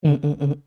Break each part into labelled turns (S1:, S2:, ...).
S1: Mm-mm-mm.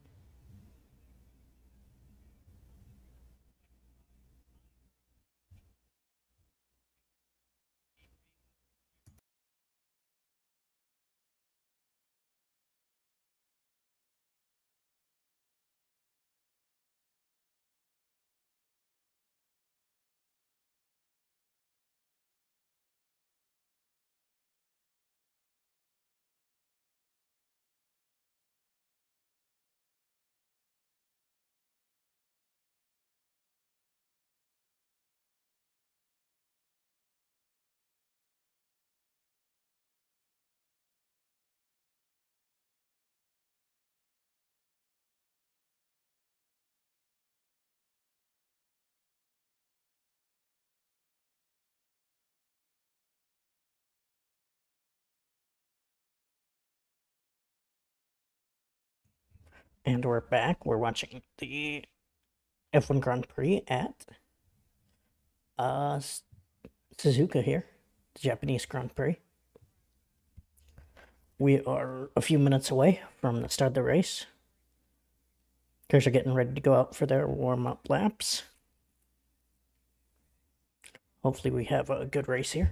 S1: And we're back. We're watching the F1 Grand Prix at uh, Suzuka here, the Japanese Grand Prix. We are a few minutes away from the start of the race. Cars are getting ready to go out for their warm-up laps. Hopefully we have a good race here.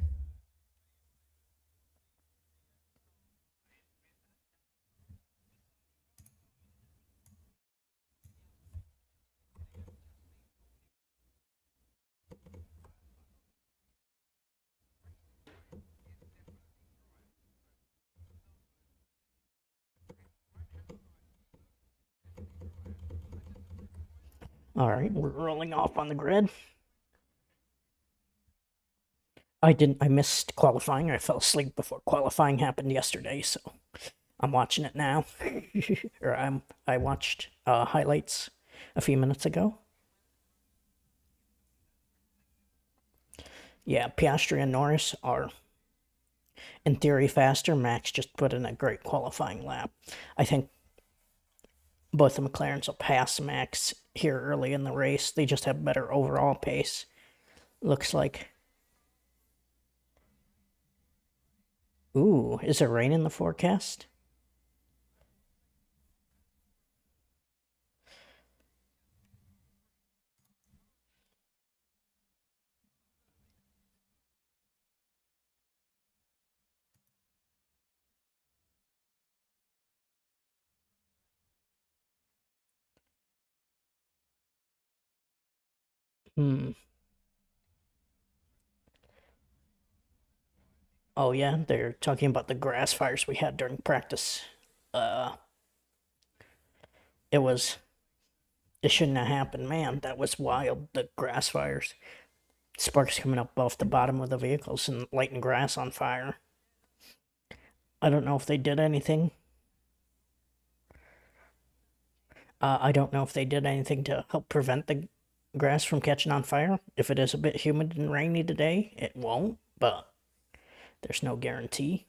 S1: All right, we're rolling off on the grid. I missed qualifying. I fell asleep before qualifying happened yesterday, so I'm watching it now. I watched highlights a few minutes ago. Yeah, Piastri and Norris are in theory faster. Max just put in a great qualifying lap. I think both the McLarens will pass Max here early in the race. They just have better overall pace. Looks like. Ooh, is there rain in the forecast? Hmm. Oh yeah, they're talking about the grass fires we had during practice. Uh, it was. It shouldn't have happened, man. That was wild. The grass fires, sparks coming up off the bottom of the vehicles and lighting grass on fire. I don't know if they did anything. I don't know if they did anything to help prevent the grass from catching on fire. If it is a bit humid and rainy today, it won't, but there's no guarantee.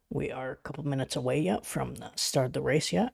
S1: We are a couple minutes away yet from the start of the race yet.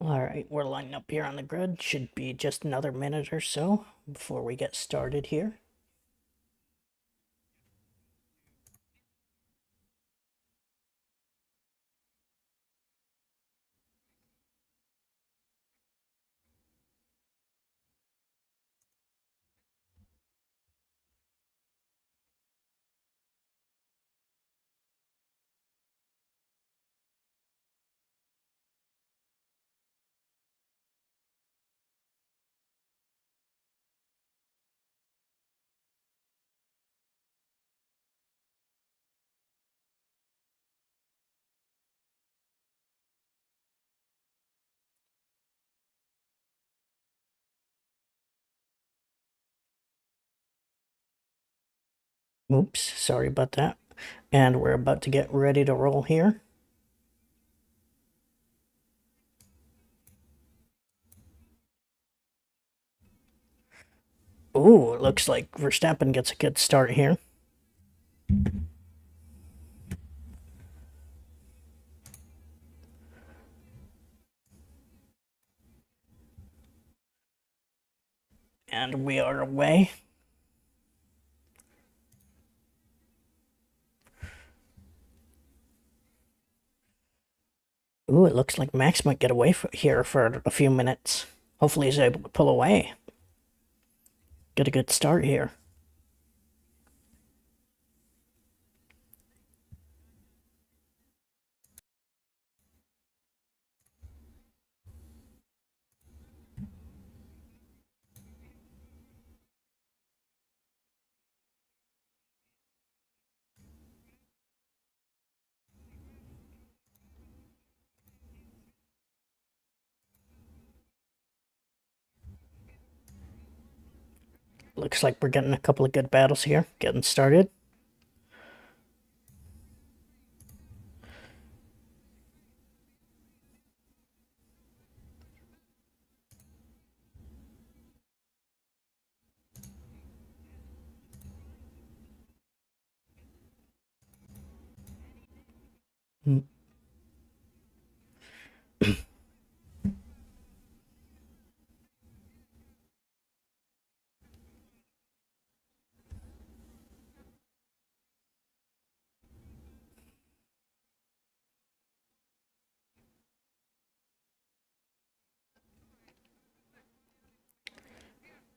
S1: All right, we're lining up here on the grid. Should be just another minute or so before we get started here. Oops, sorry about that. And we're about to get ready to roll here. Ooh, it looks like Verstappen gets a good start here. And we are away. Ooh, it looks like Max might get away here for a few minutes. Hopefully he's able to pull away. Get a good start here. Looks like we're getting a couple of good battles here. Getting started.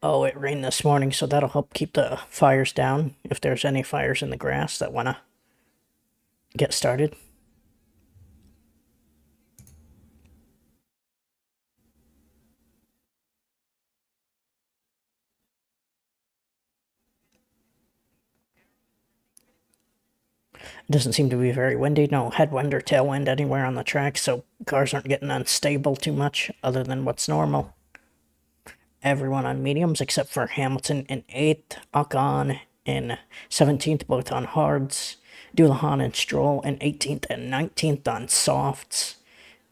S1: Oh, it rained this morning, so that'll help keep the fires down if there's any fires in the grass that want to get started. It doesn't seem to be very windy, no headwind or tailwind anywhere on the track, so cars aren't getting unstable too much other than what's normal. Everyone on mediums except for Hamilton in 8th, Ocon in 17th, both on hards, Dulahan and Stroll in 18th and 19th on softs,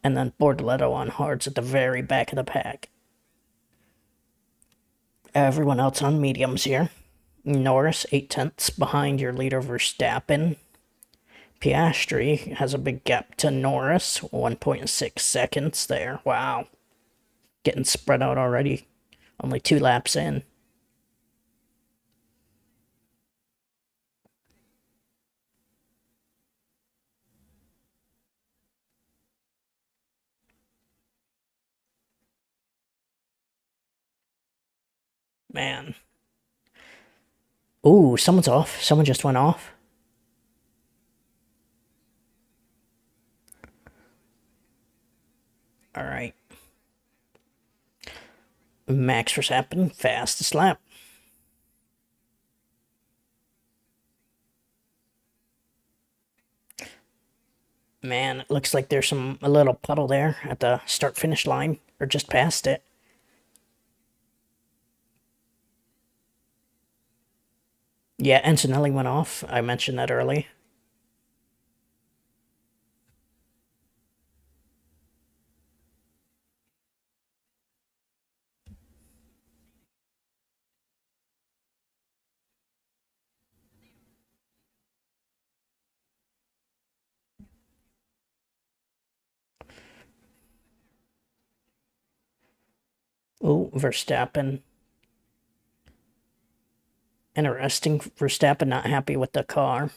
S1: and then Bortoletto on hards at the very back of the pack. Everyone else on mediums here. Norris 8 tenths behind your leader Verstappen. Piastri has a big gap to Norris, 1.6 seconds there. Wow. Getting spread out already. Only 2 laps in. Man. Ooh, someone's off. Someone just went off. Alright. Max Verstappen, fastest lap. Man, it looks like there's a little puddle there at the start-finish line, or just past it. Yeah, Antonelli went off. I mentioned that early. Ooh, Verstappen. Interesting. Verstappen not happy with the car.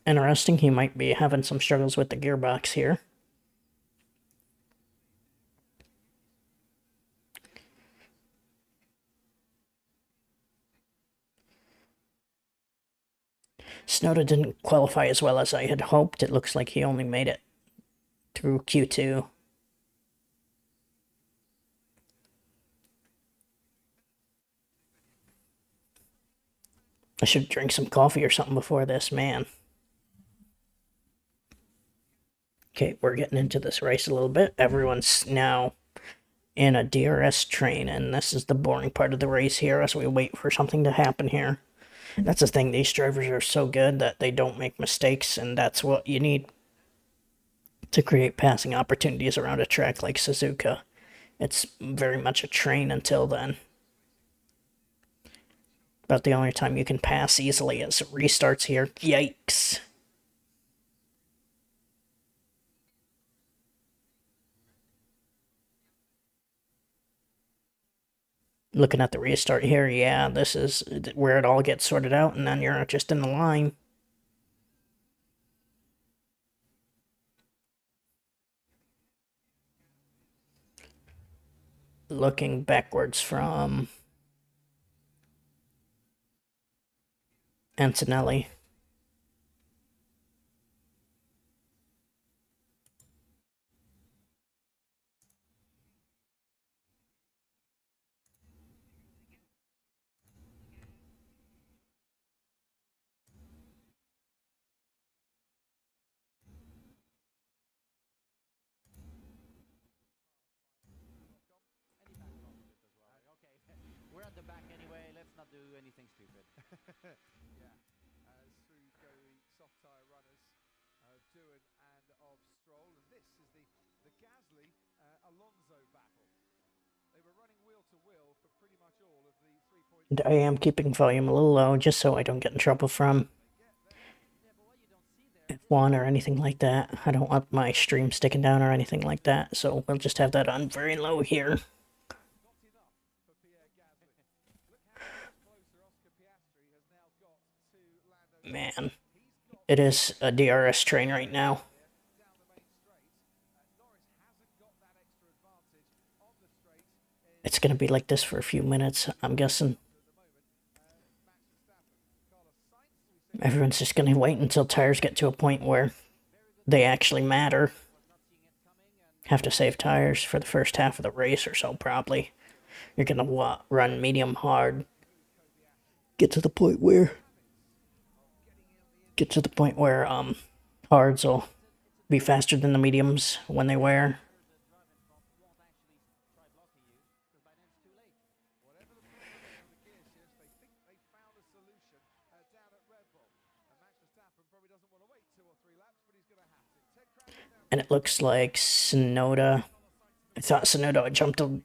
S1: Interesting. He might be having some struggles with the gearbox here. Snowda didn't qualify as well as I had hoped. It looks like he only made it through Q2. I should drink some coffee or something before this, man. Okay, we're getting into this race a little bit. Everyone's now in a DRS train, and this is the boring part of the race here as we wait for something to happen here. That's the thing, these drivers are so good that they don't make mistakes, and that's what you need to create passing opportunities around a track like Suzuka. It's very much a train until then. But the only time you can pass easily is restarts here. Yikes. Looking at the restart here, yeah, this is where it all gets sorted out, and then you're just in the line. Looking backwards from Antonelli.
S2: We're at the back anyway, let's not do anything stupid.
S3: Yeah, as through go the soft tyre runners of Doohan and of Stroll, and this is the Gasly Alonso battle. They were running wheel to wheel for pretty much all of the 3.6.
S1: And I am keeping volume a little low just so I don't get in trouble from F1 or anything like that. I don't want my stream sticking down or anything like that, so we'll just have that on very low here. Man, it is a DRS train right now. It's gonna be like this for a few minutes, I'm guessing. Everyone's just gonna wait until tires get to a point where they actually matter. Have to save tires for the first half of the race or so, probably. You're gonna run medium hard. Get to the point where hards will be faster than the mediums when they wear. And it looks like Sonoda. I thought Sonoda jumped a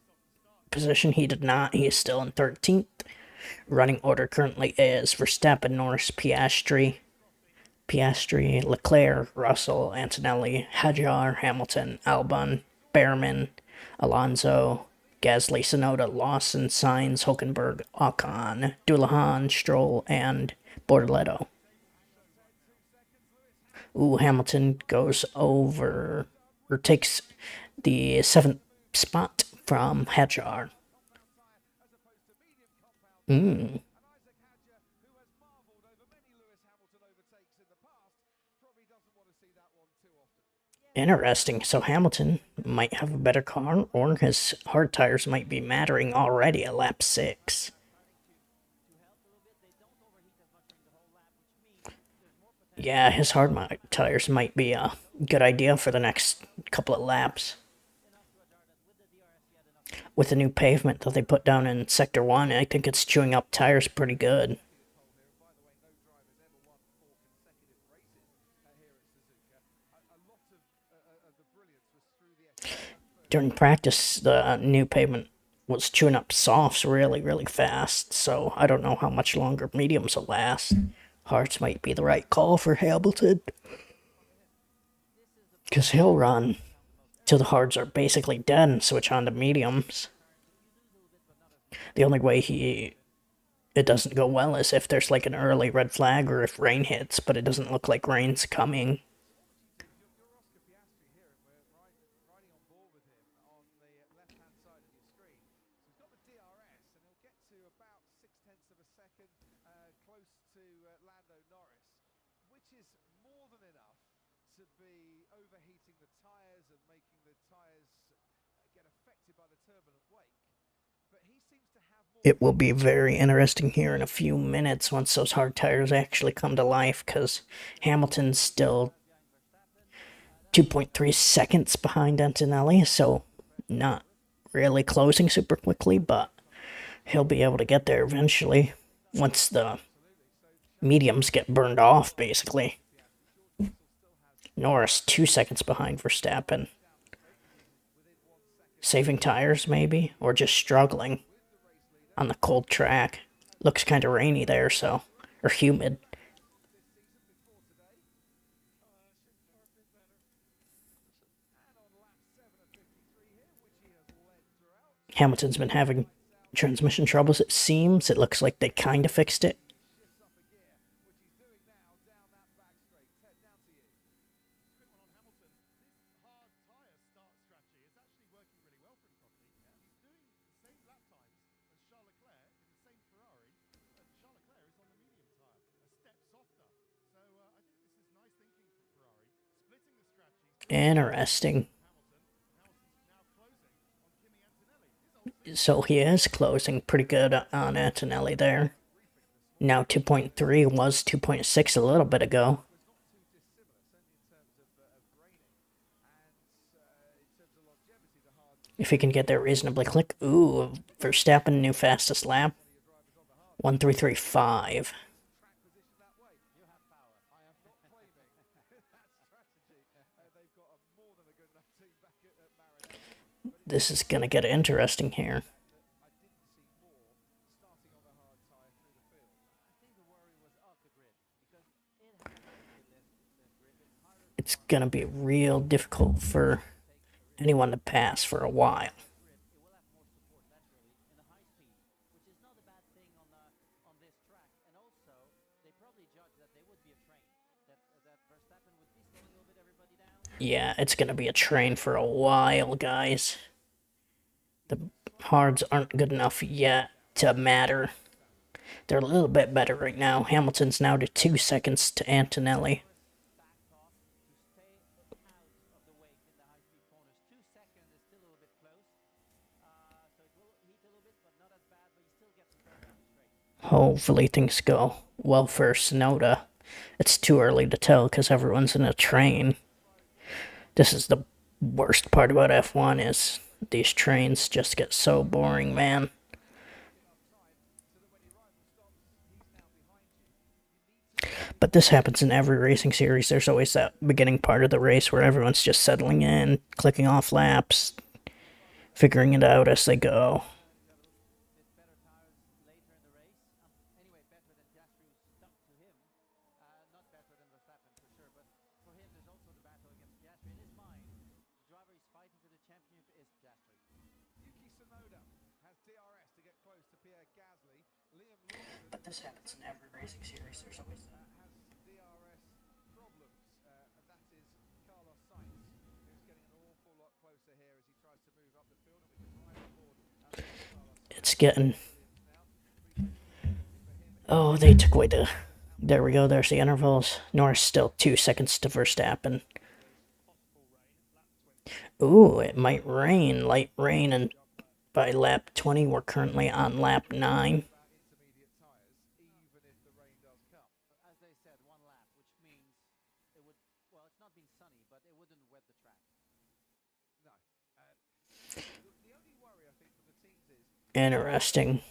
S1: position. He did not. He is still in 13th. Running order currently is Verstappen, Norris, Piastri, Leclerc, Russell, Antonelli, Hadjar, Hamilton, Albon, Behrman, Alonso, Gasly, Sonoda, Lawson, Sainz, Hulkenberg, Ocon, Dullahan, Stroll, and Bortoleto. Ooh, Hamilton goes over, or takes the 7th spot from Hadjar. Interesting. So Hamilton might have a better car, or his hard tires might be mattering already at lap 6. Yeah, his hard tires might be a good idea for the next couple of laps. With the new pavement that they put down in Sector 1, I think it's chewing up tires pretty good. During practice, the new pavement was chewing up softs really, really fast, so I don't know how much longer mediums will last. Hards might be the right call for Hamilton. Because he'll run till the hards are basically dead and switch on to mediums. The only way it doesn't go well is if there's like an early red flag or if rain hits, but it doesn't look like rain's coming. It will be very interesting here in a few minutes once those hard tires actually come to life, because Hamilton's still 2.3 seconds behind Antonelli, so not really closing super quickly, but he'll be able to get there eventually once the mediums get burned off, basically. Norris 2 seconds behind Verstappen. Saving tires, maybe? Or just struggling on the cold track. Looks kind of rainy there, so. Or humid. Hamilton's been having transmission troubles, it seems. It looks like they kind of fixed it. Interesting. So he is closing pretty good on Antonelli there. Now 2.3 was 2.6 a little bit ago. If he can get there reasonably quick. Ooh, Verstappen, new fastest lap. 1:3:35. This is gonna get interesting here. It's gonna be real difficult for anyone to pass for a while. Yeah, it's gonna be a train for a while, guys. The hards aren't good enough yet to matter. They're a little bit better right now. Hamilton's now to 2 seconds to Antonelli. Hopefully things go well for Sonoda. It's too early to tell because everyone's in a train. This is the worst part about F1 is these trains just get so boring, man. But this happens in every racing series. There's always that beginning part of the race where everyone's just settling in, clicking off laps, figuring it out as they go. But this happens in every racing series. There's always that. It's getting. Oh, they took away the. There we go. There's the intervals. Norris still 2 seconds to Verstappen. Ooh, it might rain. Light rain, and by lap 20, we're currently on lap 9. Interesting.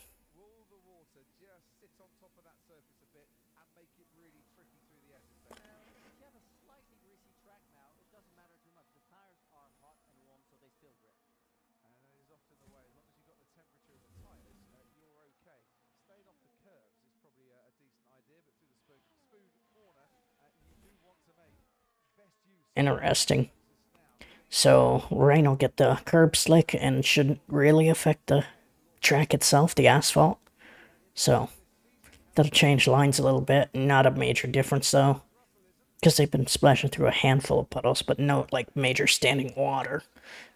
S1: Interesting. So rain will get the curb slick and shouldn't really affect the track itself, the asphalt. So that'll change lines a little bit. Not a major difference though, because they've been splashing through a handful of puddles, but no like major standing water.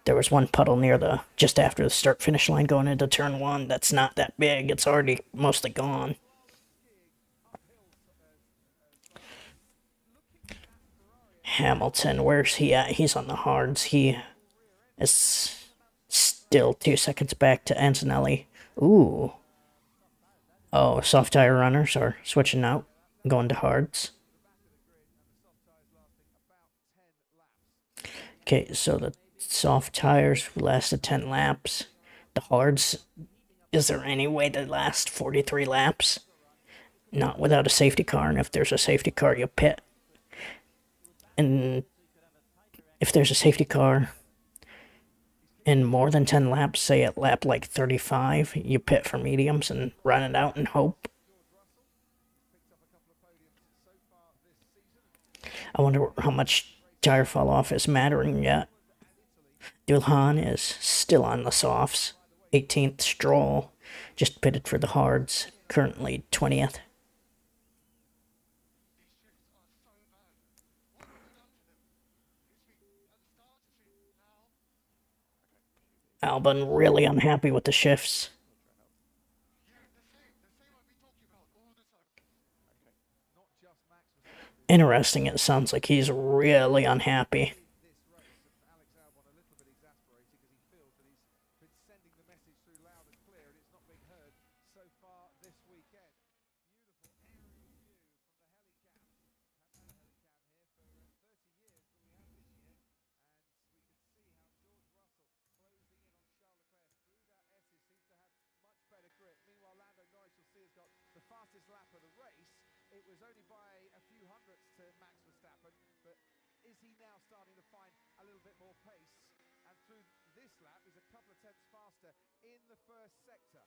S1: There was one puddle near the just after the start finish line going into turn 1. That's not that big. It's already mostly gone. Hamilton, where's he at? He's on the hards. He is still 2 seconds back to Antonelli. Ooh. Oh, soft tire runners are switching out, going to hards. Okay, so the soft tires lasted 10 laps. The hards, is there any way they last 43 laps? Not without a safety car, and if there's a safety car, you pit. And if there's a safety car in more than 10 laps, say at lap like 35, you pit for mediums and run it out and hope. I wonder how much tire fall off is mattering yet. Dulhan is still on the softs. 18th Stroll just pitted for the hards, currently 20th. Albon really unhappy with the shifts. Interesting, it sounds like he's really unhappy.
S3: It was only by a few hundredths to Max Verstappen, but is he now starting to find a little bit more pace? And through this lap, he's a couple of tenths faster in the first sector.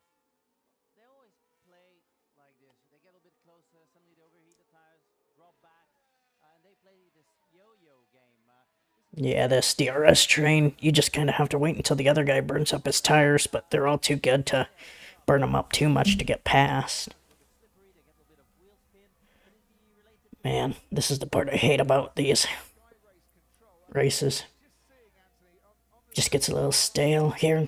S2: They always play like this. They get a bit closer, suddenly they overheat the tires, drop back, and they play this yo-yo game.
S1: Yeah, this DRS train, you just kind of have to wait until the other guy burns up his tires, but they're all too good to burn them up too much to get past. Man, this is the part I hate about these races. Just gets a little stale here.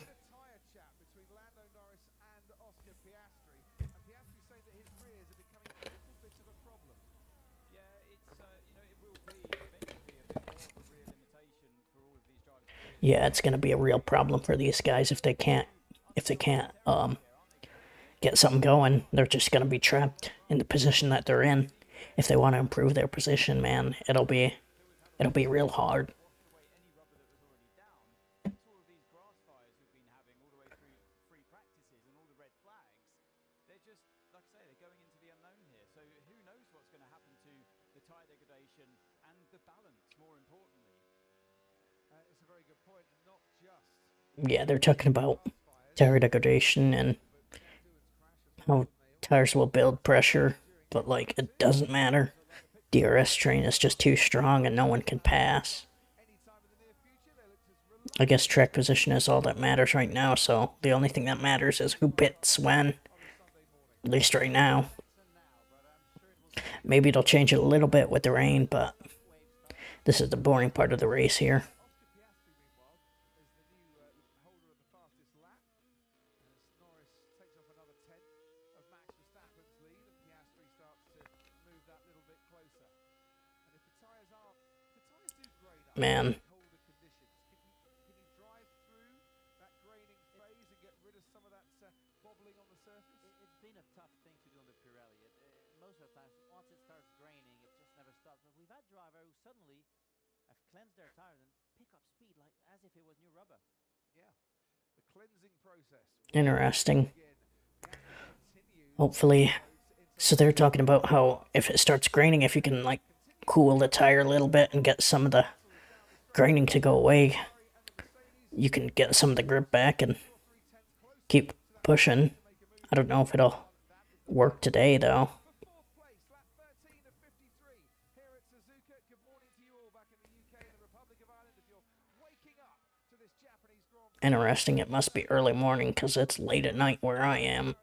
S1: Yeah, it's gonna be a real problem for these guys if they can't get something going. They're just gonna be trapped in the position that they're in. If they want to improve their position, man, it'll be real hard. Yeah, they're talking about tire degradation and how tires will build pressure, but like it doesn't matter. DRS train is just too strong and no one can pass. I guess track position is all that matters right now, so the only thing that matters is who pits when. At least right now. Maybe it'll change a little bit with the rain, but this is the boring part of the race here. Man.
S2: It's been a tough thing to do on the Pirelli. Most of the time, once it starts graining, it just never stops. But we've had drivers who suddenly have cleansed their tires and pick up speed like as if it was new rubber.
S3: Yeah, the cleansing process.
S1: Interesting. Hopefully. So they're talking about how if it starts graining, if you can like cool the tire a little bit and get some of the graining to go away, you can get some of the grip back and keep pushing. I don't know if it'll work today though. Interesting, it must be early morning because it's late at night where I am.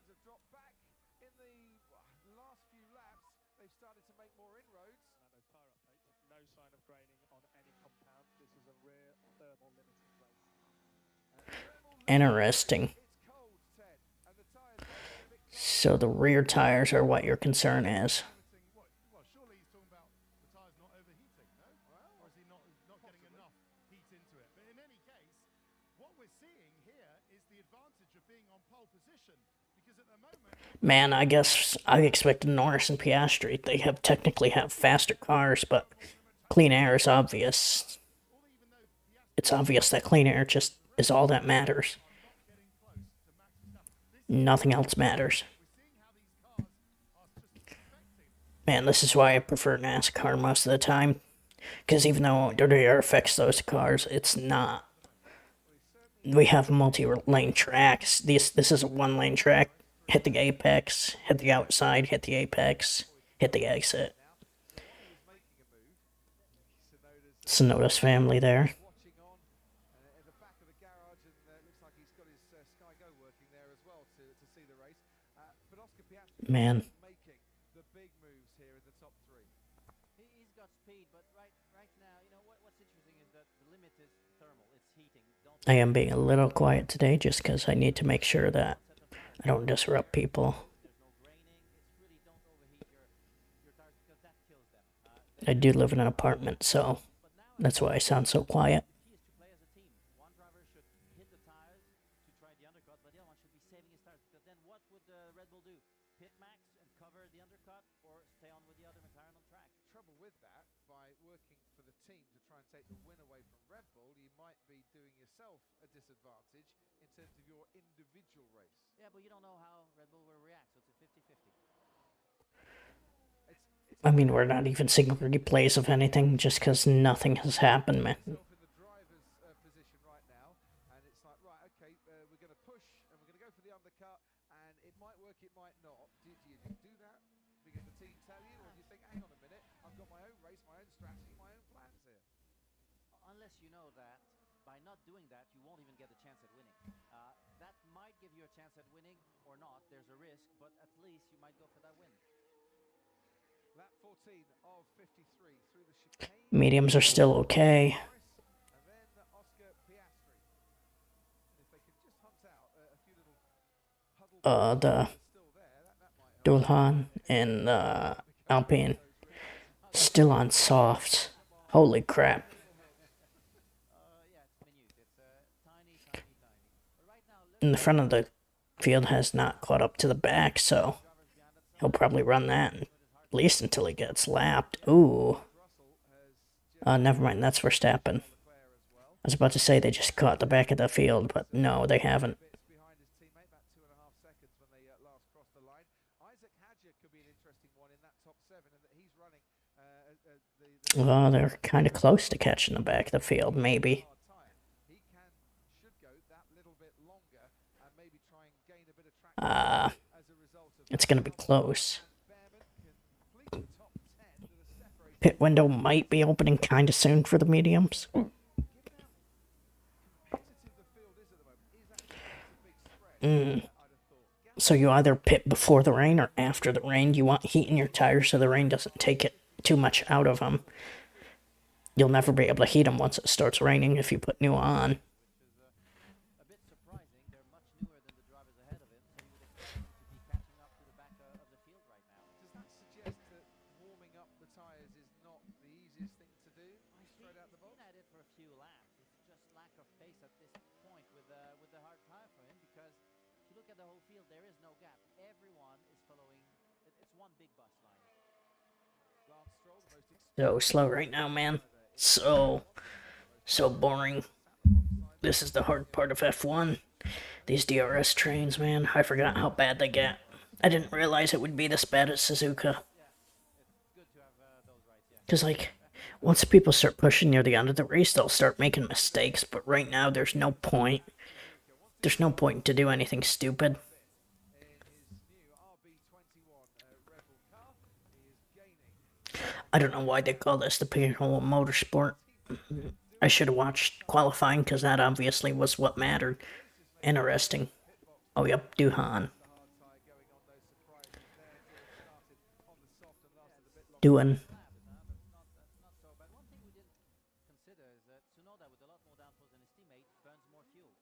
S1: Interesting. So the rear tires are what your concern is.
S4: Well, surely he's talking about the tyres not overheating, no? Or is he not getting enough heat into it? But in any case, what we're seeing here is the advantage of being on pole position. Because at the moment...
S1: Man, I guess I expected Norris and Piastri. They technically have faster cars, but clean air is obvious. it's obvious that clean air just is all that matters. Nothing else matters. Man, this is why I prefer NASCAR most of the time. Because even though dirt air affects those cars, it's not. We have multi-lane tracks. This is a one-lane track. Hit the apex, hit the outside, hit the apex, hit the exit. Sonoda's family there.
S3: Watching on in the back of the garage, and looks like he's got his Sky Go working there as well to see the race. But Oscar Piastri
S1: Man,
S3: making the big moves here in the top three.
S2: He's got speed, but right now, you know what's interesting is that the limit is thermal. It's heating. Don't
S1: I am being a little quiet today just because I need to make sure that I don't disrupt people.
S2: there's no graining. It's really don't overheat your tires because that kills them.
S1: I do live in an apartment, so
S2: But now
S1: that's why I sound so quiet.
S2: the key is to play as a team. One driver should hit the tires to try the undercut, but the other one should be saving his tires because then what would Red Bull do? Pit max and cover the undercut, or stay on with the other McLaren on track?
S3: Trouble with that, by working for the team to try and take the win away from Red Bull, you might be doing yourself a disadvantage in terms of your individual race.
S2: Yeah, but you don't know how Red Bull will react, so it's a 50-50.
S1: I mean, we're not even seeing replays of anything just because nothing has happened, man.
S3: Yourself in the driver's position right now, and it's like, right, okay, we're going to push and we're going to go for the undercut, and it might work, it might not. Do you do that because the team tell you, or do you think, hang on a minute, I've got my own race, my own strategy, my own plans here?
S2: Unless you know that by not doing that, you won't even get a chance at winning. That might give you a chance at winning or not. There's a risk, but at least you might go for that win.
S3: Lap 14 of 53 through the chicane.
S1: Mediums are still okay.
S3: And then Oscar Piastri. If they can just hunt out a few little puddle
S1: The
S3: still there, that might help.
S1: Dulhan and Alpine still on softs. Holy crap.
S2: Yeah, it's minute. It's tiny. But right now, look
S1: And the front of the field has not caught up to the back, so he'll probably run that at least until he gets lapped. Ooh. Never mind, that's Verstappen. I was about to say they just caught the back of the field, but no, they haven't.
S3: Bits behind his teammate, about 2.5 seconds when they last crossed the line. Isaac Hadjer could be an interesting one in that top 7, and that he's running
S1: Well, they're kind of close to catching the back of the field, maybe.
S3: hard time. He should go that little bit longer and maybe try and gain a bit of traction as a result of
S1: It's going to be close.
S3: Behrman complete the top 10 with a separation.
S1: Pit window might be opening kind of soon for the mediums.
S3: Competitive the field is at the moment. Is that a big spread? I'd have thought.
S1: So you either pit before the rain or after the rain. You want heat in your tires so the rain doesn't take it too much out of them. You'll never be able to heat them once it starts raining if you put new on.
S2: a bit surprising. They're much newer than the drivers ahead of him, so you would expect him to be catching up to the back of the field right now.
S3: Does that suggest that warming up the tyres is not the easiest thing to do straight out the box?
S2: Been at it for a few laps. It's just lack of pace at this point with the hard tire for him because if you look at the whole field, there is no gap. Everyone is following. It's one big bus line.
S3: Lance Stroll, the most
S1: So slow right now, man. So boring. This is the hard part of F1. These DRS trains, man. I forgot how bad they get. I didn't realize it would be this bad at Suzuka.
S2: Good to have those rights, yeah.
S1: Because, like, once people start pushing near the end of the race, they'll start making mistakes. But right now, there's no point. There's no point to do anything stupid.
S3: in his new RB21 Red Bull car. He is gaining.
S1: I don't know why they call this the Pinhole Motorsport. I should have watched qualifying, because that obviously was what mattered. Interesting. Oh, yep, Duhan.
S3: Hard tyre going on, no surprises there. Started on the soft and lasted a bit longer.
S1: Doing.
S2: Not so bad. One thing we didn't consider is that Tsunoda, with a lot more downforce than his teammate, burns more fuel,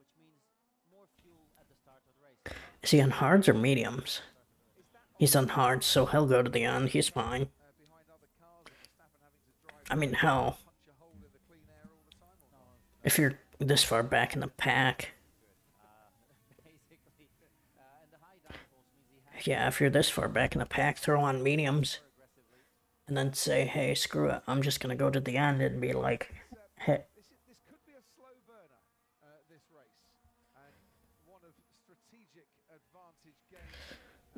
S2: which means more fuel at the start of the race.
S1: Is he on hards or mediums? He's on hards, so he'll go to the end. He's fine.
S3: Behind other cars, and Verstappen having to drive
S1: I mean, hell,
S3: punch a hole in the clean air all the time. Or not?
S1: if you're this far back in the pack,
S2: Basically, and the high downforce means he has
S1: yeah, if you're this far back in the pack, throw on mediums.
S2: aggressively.
S1: And then say, hey, screw it, I'm just gonna go to the end and be like, hey,
S3: This could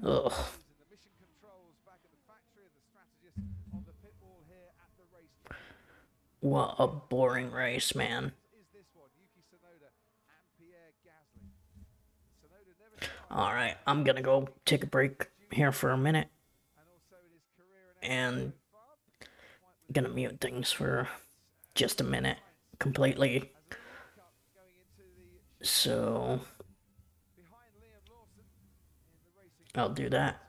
S1: Ugh.
S3: Using the mission controls back at the factory and the strategist on the pit wall here at the racetrack.
S1: What a boring race, man.
S3: Is this one Yuki Tsunoda and Pierre Gasly? Tsunoda never tried
S1: Alright, I'm gonna go take a break here for a minute
S3: and also in his career in
S1: and
S3: so far, quite
S1: gonna mute things for just a minute completely.
S3: as a lockup going into the
S1: So
S3: behind Liam Lawson in the racing.
S1: I'll do that.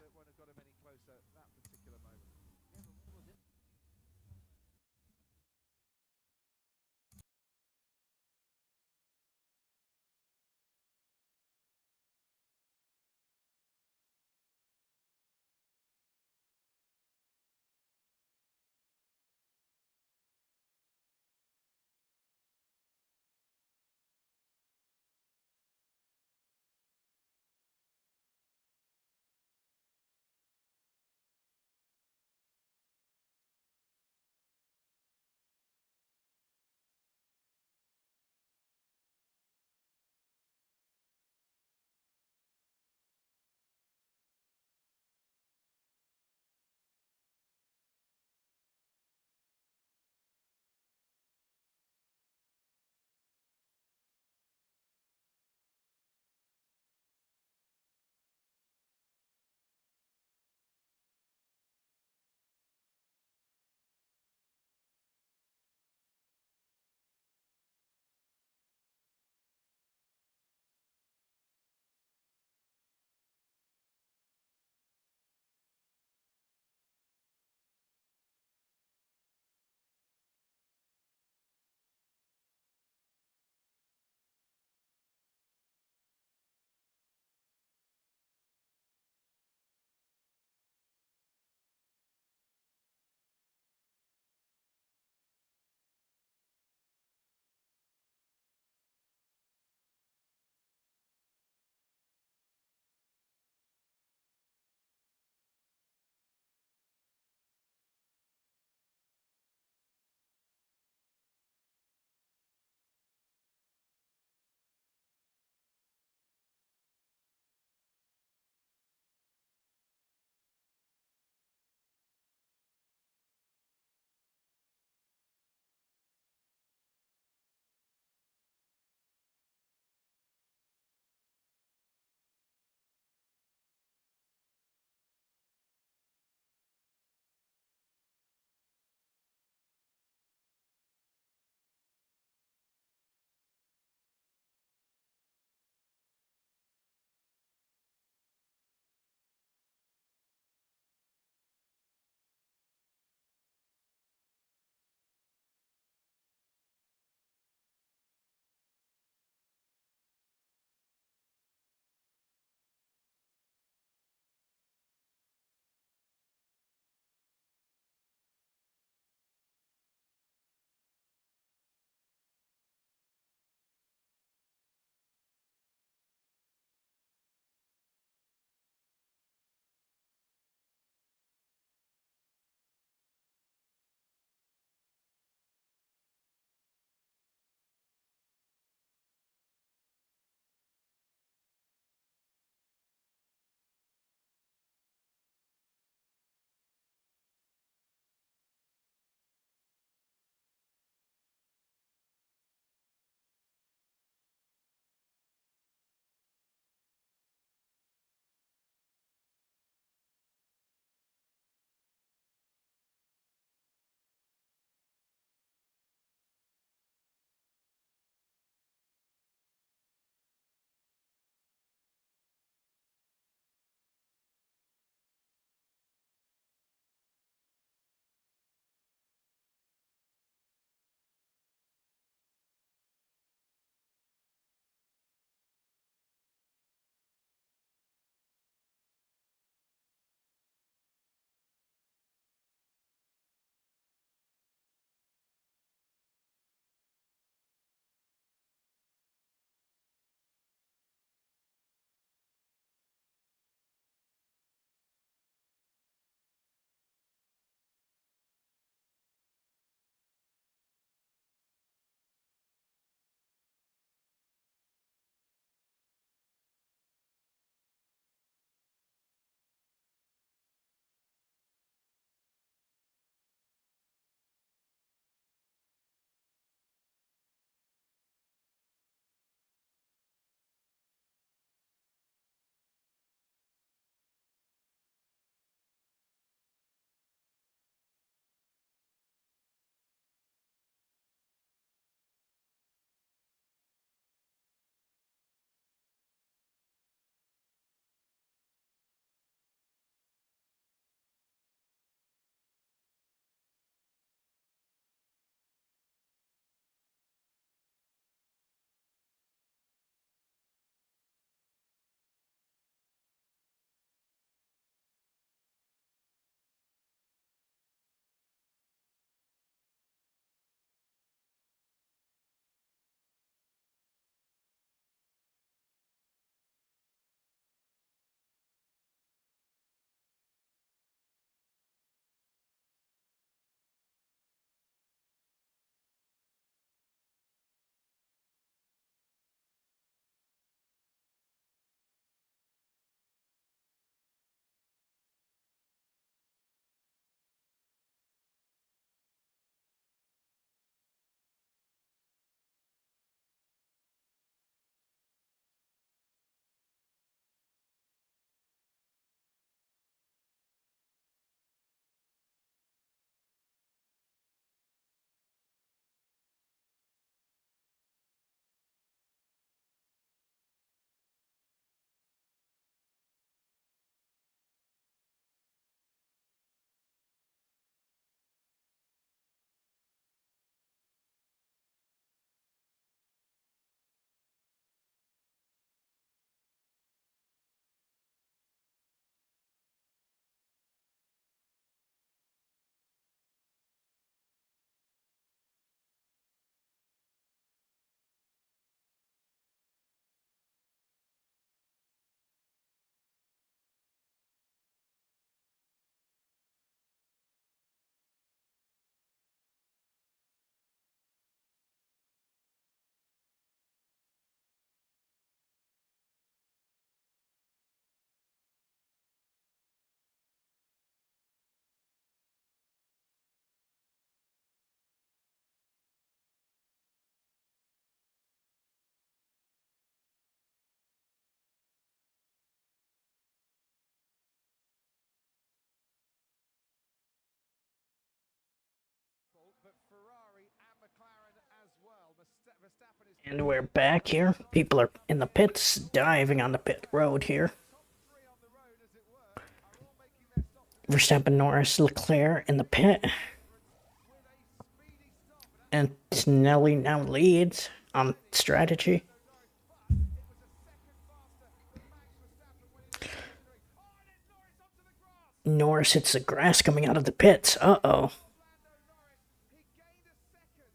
S3: Verstappen is
S1: And we're back here. People are in the pits, diving on the pit road here.
S3: top three on the road, as it were, are all making their stop to
S1: Verstappen, Norris, Leclerc in the pit.
S3: with a speedy stop.
S1: And Nelly now leads on strategy.
S3: But it was a second faster than Max Verstappen when he was stationary. Oh, and then Norris onto the grass.
S1: Norris hits the grass coming out of the pits. Uh-oh.
S3: Lando Norris, he gained a second.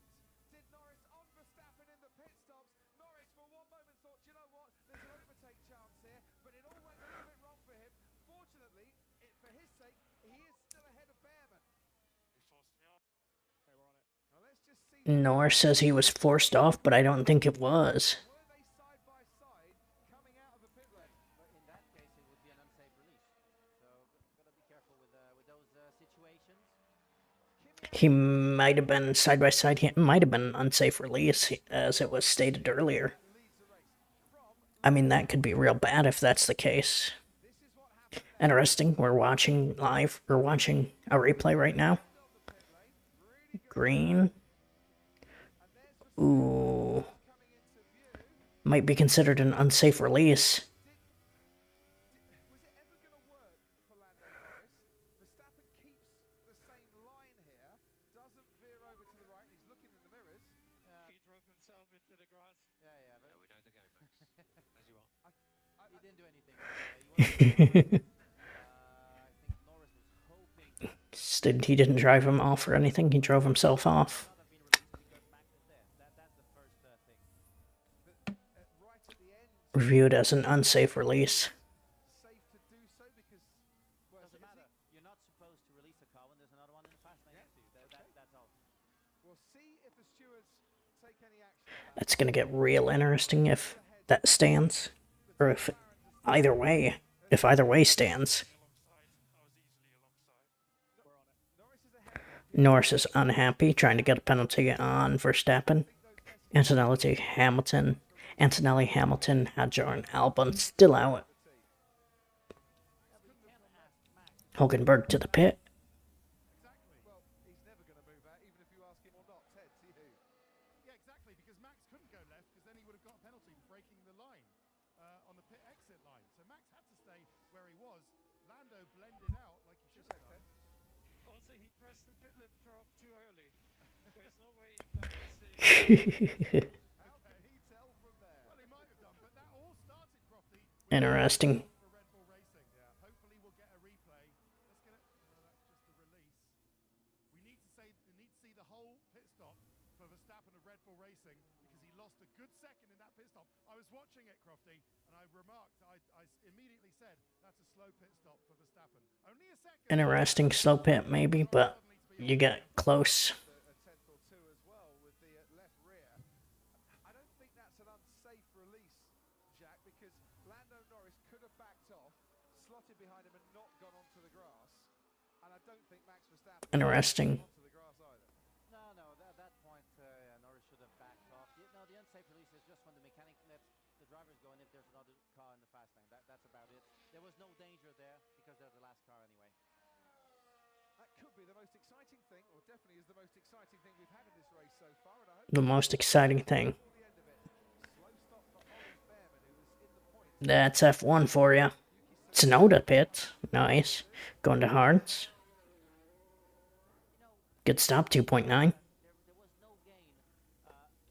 S3: Did Norris on Verstappen in the pit stops? Norris for one moment thought, you know what, there's an overtake chance here, but it all went a little bit wrong for him. Fortunately, for his sake, he is still ahead of Behrman. Now let's just see,
S1: Norris says he was forced off, but I don't think it was.
S3: were they side by side coming out of the pit lane?
S2: But in that case, it would be an unsafe release. So gotta be careful with those situations.
S1: He might have been side by side. He might have been an unsafe release, as it was stated earlier. I mean, that could be real bad if that's the case. Interesting. We're watching live. We're watching a replay right now. Green. Ooh. Might be considered an unsafe release.
S3: Was it ever going to work for Lando Norris? Verstappen keeps the same line here, doesn't veer over to the right, he's looking in the mirrors.
S5: He drove himself into the grass.
S2: Yeah, but
S5: We know the game, Max. As you are.
S2: he didn't do anything. I think Norris was hoping
S1: He didn't drive him off or anything. He drove himself off.
S2: not have been released because Max is there. That's the first thing.
S3: Right at the end,
S1: Reviewed as an unsafe release.
S3: safe to do so because, well,
S2: Doesn't matter. You're not supposed to release a car when there's another one in the fast lane next to you. That's all.
S3: we'll see if the stewards take any action.
S1: That's going to get real interesting if that stands. Or if either way. If either way stands. Norris is unhappy, trying to get a penalty on Verstappen. Antonelli, Hamilton, Hadjar, and Albon still out. Hulkenberg to the pit.
S3: Exactly. Well, he's never going to move out, even if you ask him or not. Ted, see who?
S4: Yeah, exactly, because Max couldn't go left, because then he would have got a penalty for breaking the line on the pit exit line. So Max had to stay where he was. Lando blended out like he should have done.
S5: Also, he pressed the pit lip drop too early. There's no way he planned this.
S3: How can he tell from there?
S4: Well, he might have done, but that all started, Crofty,
S1: Interesting.
S4: for Red Bull Racing. Yeah. Hopefully we'll get a replay. Let's get it. No, that's just the release. We need to see the whole pit stop for Verstappen of Red Bull Racing because he lost a good second in that pit stop. I was watching it, Crofty, and I remarked, I immediately said, that's a slow pit stop for Verstappen. Only a second.
S1: Interesting slow pit, maybe, but you get close.
S3: A tenth or two as well with the left rear. I don't think that's an unsafe release, Jack, because Lando Norris could have backed off, slotted behind him and not gone onto the grass. And I don't think Max Verstappen
S1: Interesting.
S3: onto the grass either.
S2: No, at that point, Norris should have backed off. No, the unsafe release is just when the mechanic lets the drivers go and if there's another car in the fast lane. That's about it. There was no danger there because they're the last car anyway.
S3: That could be the most exciting thing, or definitely is the most exciting thing we've had in this race so far. And I hope
S1: The most exciting thing.
S3: till the end of it. Slow stop for Ollie Behrman, who was in the point.
S1: That's F1 for you. Tsunoda pit. Nice. Going to Hards. Good stop, 2.9.
S2: There was no gain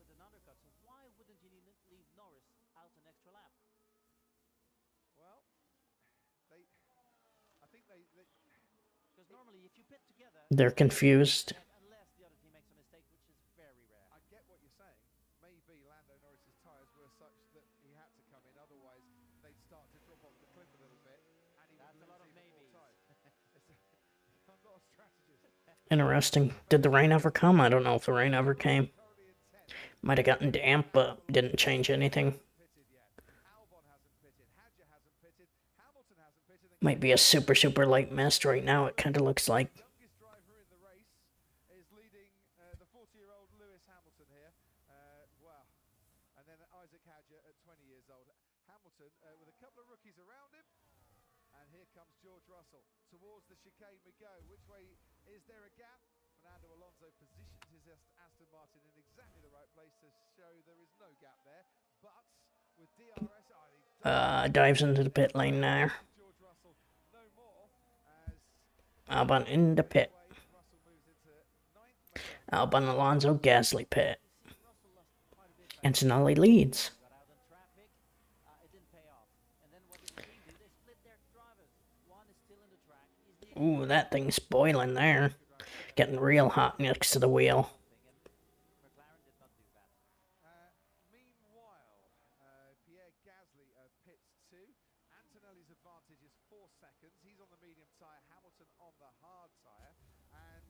S2: with an undercut. So why wouldn't you leave Norris out an extra lap?
S3: Well, I think they
S2: Because normally, if you pit together,
S1: They're confused.
S2: unless the other team makes a mistake, which is very rare.
S3: I get what you're saying. Maybe Lando Norris's tyres were such that he had to come in, otherwise they'd start to drop off the cliff a little bit, and he
S2: That's
S3: would
S2: a lot
S3: lose
S2: of
S3: even more
S2: maybes.
S3: time. I'm not a strategist.
S1: Interesting. Did the rain ever come? I don't know if the rain ever came.
S3: Currently in 10th,
S1: Might have gotten damp, but didn't change anything.
S3: pitted yet. Albon hasn't pitted. Hadjar hasn't pitted. Hamilton hasn't pitted. And
S1: Might be a super light mist right now. It kind of looks like.
S3: youngest driver in the race is leading the 40-year-old Lewis Hamilton here. Wow. And then Isaac Hadjar at 20 years old. Hamilton with a couple of rookies around him. And here comes George Russell. Towards the chicane we go. Which way is there a gap? And Fernando Alonso positions his Aston Martin in exactly the right place to show there is no gap there. But with DRS,
S1: Dives into the pit lane now.
S3: George Russell no more as
S1: Albon in the pit.
S3: Russell moves into ninth.
S1: Albon, Alonso, Gasly pit. Antonelli leads.
S2: Got out in traffic. It didn't pay off. And then what did the team do? They split their drivers. One is still in the track. He's leading.
S1: Ooh, that thing's boiling there. Getting real hot next to the wheel.
S2: McLaren did not do that.
S3: Meanwhile, Pierre Gasly pits 2. Antonelli's advantage is 4 seconds. He's on the medium tyre, Hamilton on the hard tyre. And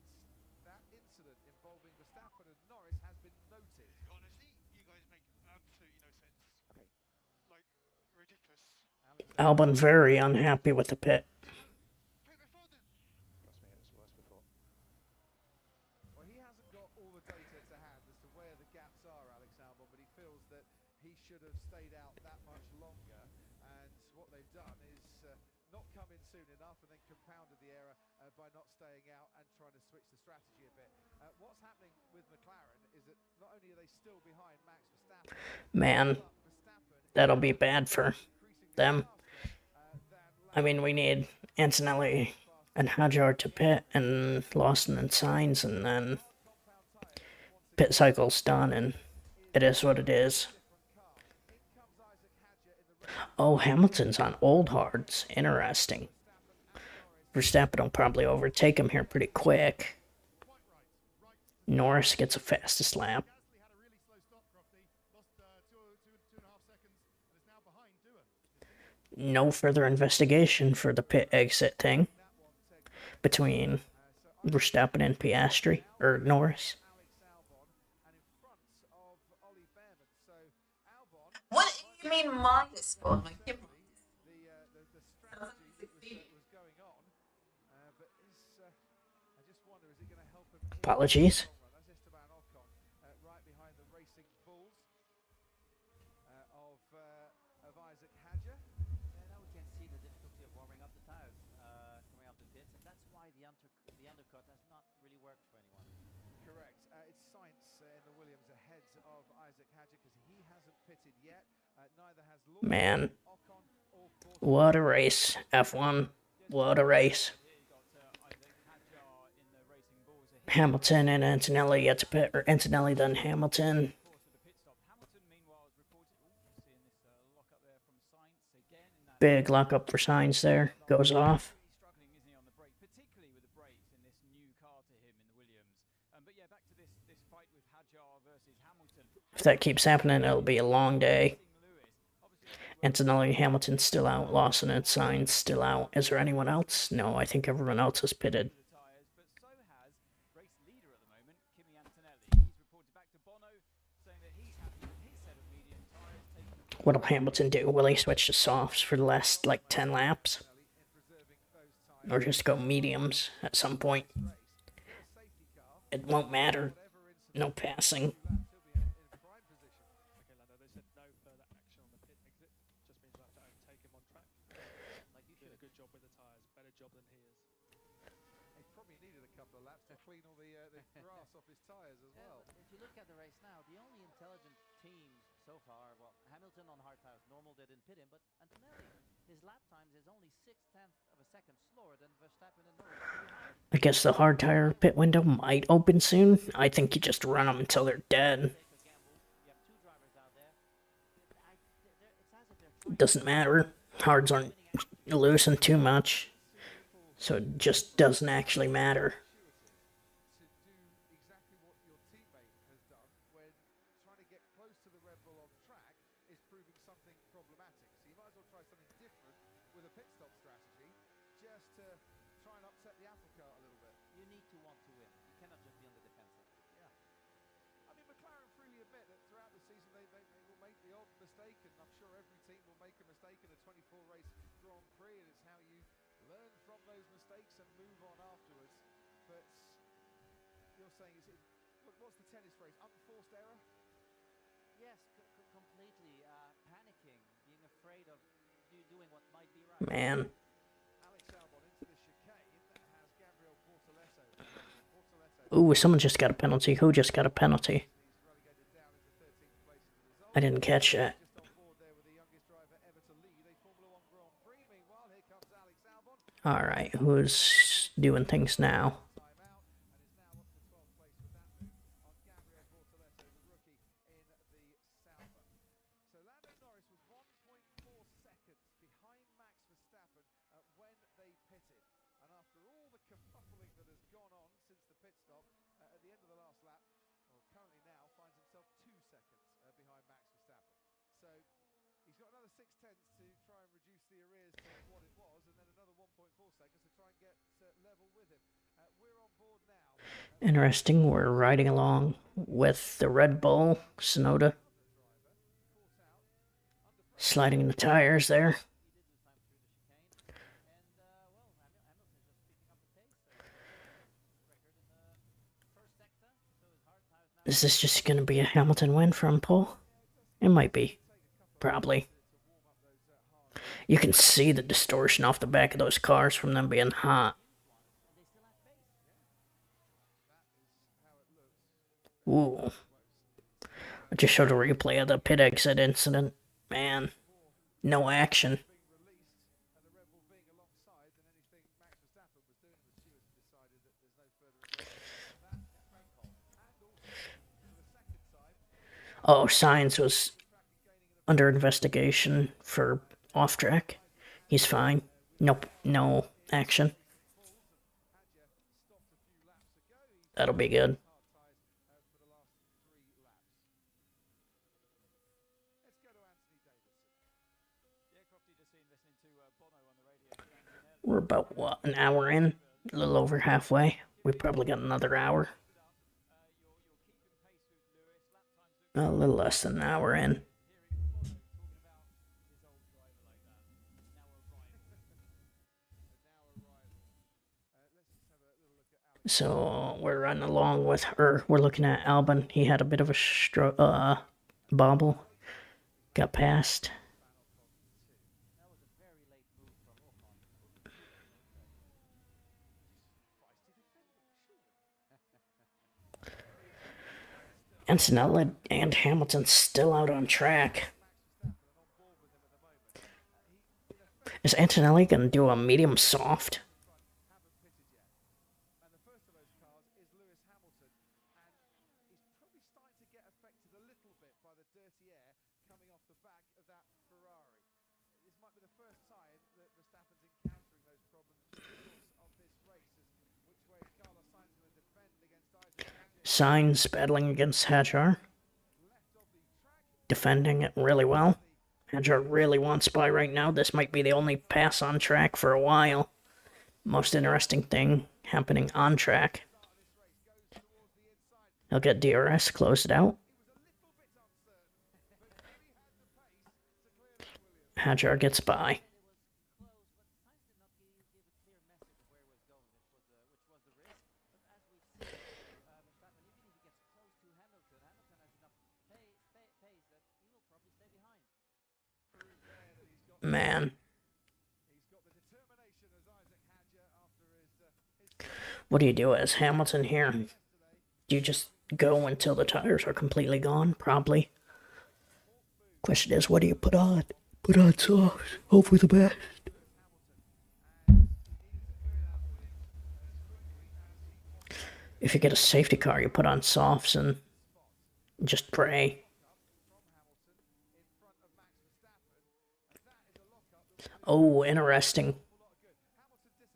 S3: that incident involving Verstappen and Norris has been noted.
S5: Honestly, you guys make absolutely no sense.
S3: Okay.
S5: Like, ridiculous.
S1: Albon very unhappy with the pit.
S5: Beg my pardon.
S3: Trust me, it was worse before. Well, he hasn't got all the data to hand as to where the gaps are, Alex Albon, but he feels that he should have stayed out that much longer. And what they've done is not come in soon enough and then compounded the error by not staying out and trying to switch the strategy a bit. What's happening with McLaren is that not only are they still behind Max Verstappen,
S1: Man, that'll be bad for them. I mean, we need Antonelli and Hadjar to pit, and Lawson and Sainz, and then pit cycle's done, and it is what it is. Oh, Hamilton's on old hards. Interesting. Verstappen will probably overtake him here pretty quick. Norris gets a fastest lap.
S4: Gasly had a really slow stop, Crofty. Lost 2.5 seconds and is now behind Doohan.
S1: No further investigation for the pit exit thing between Verstappen and Piastri, or Norris.
S6: What do you mean minus one? Like, yeah,
S3: the strategy that was going on, but I just wonder, is it going to help him?
S1: Apologies.
S3: That's Esteban Ocon, right behind the racing bulls of Isaac Hadjar.
S2: Yeah, now we can see the difficulty of warming up the tires coming out the pits, and that's why the undercut has not really worked for anyone.
S3: Correct. It's Sainz in the Williams ahead of Isaac Hadjar because he hasn't pitted yet. Neither has Lawson,
S1: Man,
S3: Ocon, or Force.
S1: what a race. F1, what a race.
S2: Here you got Isaac Hadjar in the Racing Bulls ahead.
S1: Hamilton and Antonelli get to pit, or Antonelli then Hamilton.
S2: Of course, with the pit stop. Hamilton, meanwhile, is reported. Seeing this lock up there from Sainz again. In that
S1: Big lockup for Sainz there. Goes off.
S2: really struggling, isn't he, on the brake, particularly with the brakes in this new car to him in the Williams. But yeah, back to this fight with Hadjar versus Hamilton.
S1: If that keeps happening, it'll be a long day.
S2: Lewis, obviously,
S1: Antonelli, Hamilton still out. Lawson and Sainz still out. Is there anyone else? No, I think everyone else has pitted.
S2: the tyres, but so has race leader at the moment, Kimi Antonelli. He's reported back to Bono, saying that he's happy with his set of medium tyres taking
S1: What'll Hamilton do? Will he switch to softs for the last, like, 10 laps? Or just go mediums at some point? It won't matter. No passing.
S5: Okay, Lando, they said no further action on the pit exit. Just means we'll have to overtake him on track.
S2: like you
S5: Did a
S2: should.
S5: good job with the tyres, better job than he is.
S3: He probably needed a couple of laps to clean all the grass off his tyres as
S2: Yeah,
S3: well.
S2: but if you look at the race now, the only intelligent teams so far, well, Hamilton on hard tires, normal, they didn't pit him, but Antonelli, his lap times is only 6/10 of a second slower than Verstappen and Norris.
S1: I guess the hard tire pit window might open soon. I think you just run them until they're dead.
S2: Take a gamble. You have 2 drivers out there. It's as if they're trying
S1: Doesn't matter. Hards aren't loosened too much. So it just doesn't actually matter.
S3: To do exactly what your teammate has done when trying to get close to the Red Bull on track is proving something problematic. So you might as well try something different with a pit stop strategy just to try and upset the apple cart a little bit.
S2: You need to want to win. You cannot just be on the defensive.
S3: I mean, McLaren freely admit that throughout the season they will make the odd mistake, and I'm sure every team will make a mistake in a 24-race Grand Prix, and it's how you learn from those mistakes and move on afterwards. But you're saying, what's the tennis phrase? Unforced error?
S2: Yes, completely. Panicking, being afraid of doing what might be right.
S1: Man,
S3: Alex Albon into the chicane has Gabriel Bortoleto. Bortoleto
S1: Ooh, someone just got a penalty. Who just got a penalty? I didn't catch that.
S3: Just on board there with the youngest driver ever to lead a Formula One Grand Prix. Meanwhile, here comes Alex Albon.
S1: Alright, who's doing things now?
S3: Time out and is now up to 12th place with that move on Gabriel Bortoleto, the rookie in the Sauber. So Lando Norris was 1.4 seconds behind Max Verstappen when they pitted. And after all the kerfuffling that has gone on since the pit stop at the end of the last lap, well, currently now finds himself 2 seconds behind Max Verstappen. So he's got another 6/10 to try and reduce the arrears to what it was, and then another 1.4 seconds to try and get level with him. We're on board now.
S1: Interesting, we're riding along with the Red Bull, Sonoda. Sliding the tires there. Is this just going to be a Hamilton win from Paul? It might be. Probably. You can see the distortion off the back of those cars from them being hot. Ooh. I just showed a replay of the pit exit incident. Man, no action. Oh, Sainz was under investigation for off track. He's fine. Nope, no action. That'll be good. We're about, what, an hour in? A little over halfway. We probably got another hour. A little less than an hour in. So we're running along with her. We're looking at Albon. He had a bit of a bobble. Got past. Antonella and Hamilton still out on track. Is Antonelli going to do a medium soft?
S3: And the first of those cars is Lewis Hamilton, and he's probably starting to get affected a little bit by the dirty air coming off the back of that Ferrari. This might be the first time that Verstappen's encountering those problems during the course of this race. Which way is Carlos Sainz going to defend against Isaac Hadjar?
S1: Sainz battling against Hadjar. Defending it really well. Hadjar really wants by right now. This might be the only pass on track for a while. Most interesting thing happening on track. He'll get DRS closed out. Hadjar gets by. Man. What do you do as Hamilton here? Do you just go until the tires are completely gone? Probably. Question is, what do you put on? Put on softs. Hope for the best. If you get a safety car, you put on softs and just pray. Oh, interesting.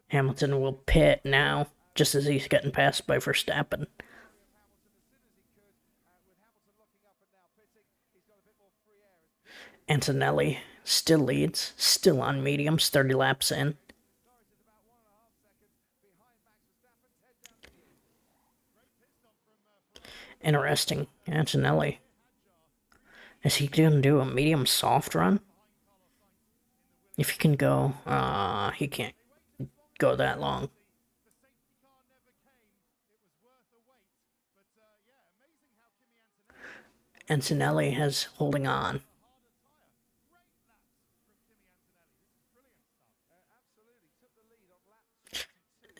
S1: Hamilton will pit now, just as he's getting passed by Verstappen. Antonelli still leads, still on mediums, 30 laps in. Interesting, Antonelli. Is he going to do a medium soft run? If he can go, he can't go that long. Antonelli has holding on.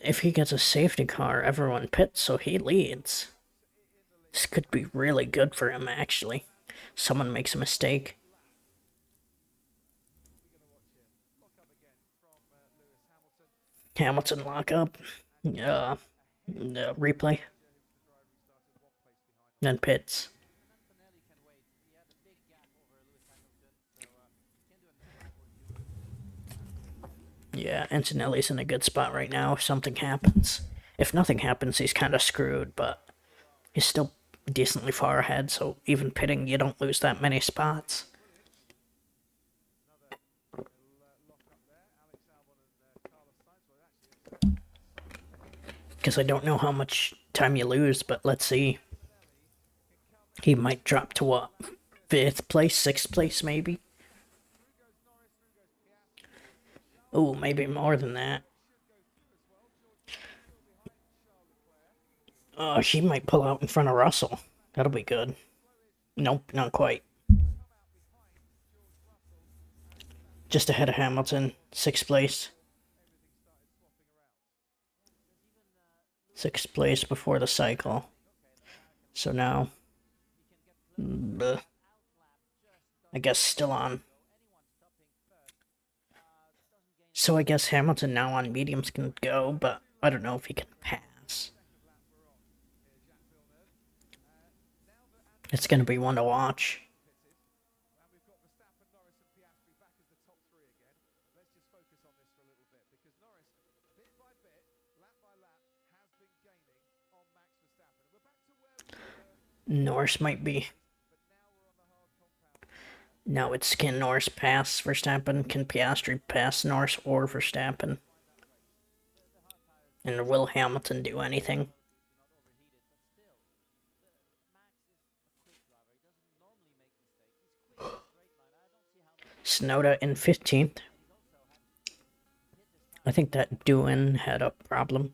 S1: if he gets a safety car, everyone pits, so he leads. This could be really good for him, actually. Someone makes a mistake. Hamilton lock up. Replay. Then pits.
S2: Antonelli can wait. He had a big gap over Lewis Hamilton, so can't do anything unfortunately.
S1: Yeah, Antonelli's in a good spot right now if something happens. If nothing happens, he's kind of screwed, but he's still decently far ahead, so even pitting, you don't lose that many spots. Because I don't know how much time you lose, but let's see. He might drop to what? 5th place? 6th place, maybe? Oh, maybe more than that. Oh, she might pull out in front of Russell. That'll be good. Nope, not quite. Just ahead of Hamilton, 6th place. 6th place before the cycle. So now, I guess still on. So I guess Hamilton now on mediums can go, but I don't know if he can pass. It's gonna be one to watch. Norris might be. Now it's can Norris pass Verstappen? Can Piastri pass Norris or Verstappen? And will Hamilton do anything? Snowda in 15th. I think that Doohan had a problem.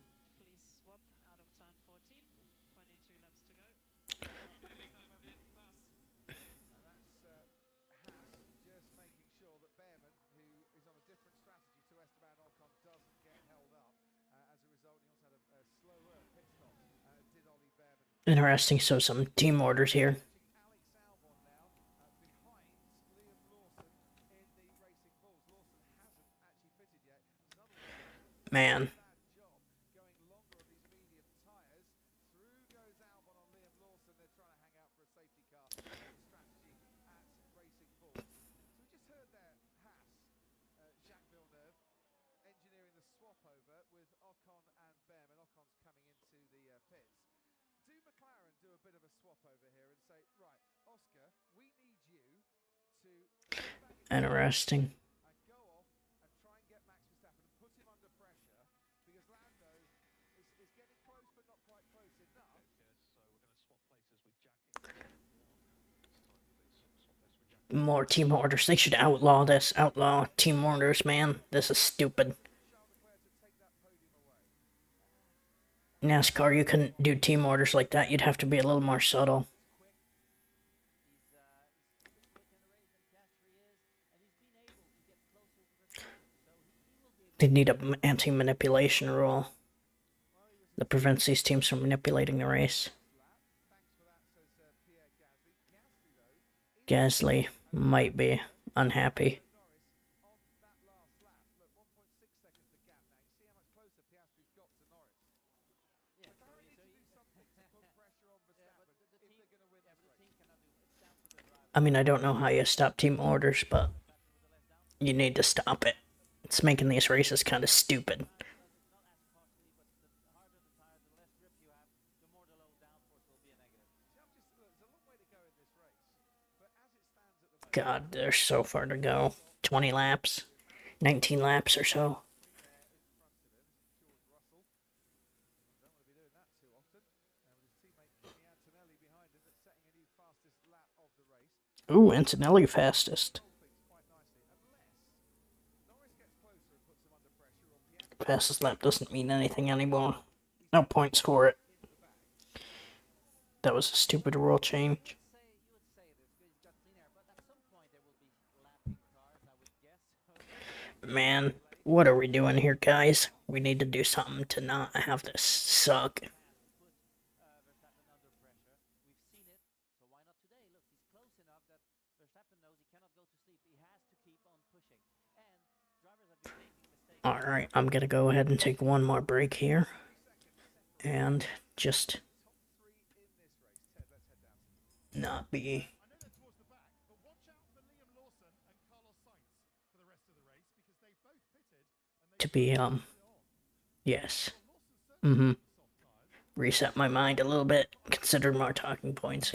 S1: Interesting, so some team orders here. Man. Interesting. More team orders. They should outlaw this. Outlaw team orders, man. This is stupid. NASCAR, you couldn't do team orders like that. You'd have to be a little more subtle. They need an anti-manipulation rule that prevents these teams from manipulating the race. Gasly might be unhappy. I mean, I don't know how you stop team orders, but you need to stop it. It's making these races kind of stupid. God, there's so far to go. 20 laps. 19 laps or so. Ooh, Antonelli fastest. Fastest lap doesn't mean anything anymore. No points for it. That was a stupid rule change. Man, What are we doing here, guys? We need to do something to not have this suck.
S2: Verstappen under pressure. We've seen it, so why not today? Look, he's close enough that Verstappen knows he cannot go to sleep. He has to keep on pushing. And drivers have been making mistakes.
S1: Alright, I'm gonna go ahead and take one more break here. And just not be
S4: I know they're towards the back, but watch out for Liam Lawson and Carlos Sainz for the rest of the race because they both pitted and they
S1: to be yes. Reset my mind a little bit, consider more talking points.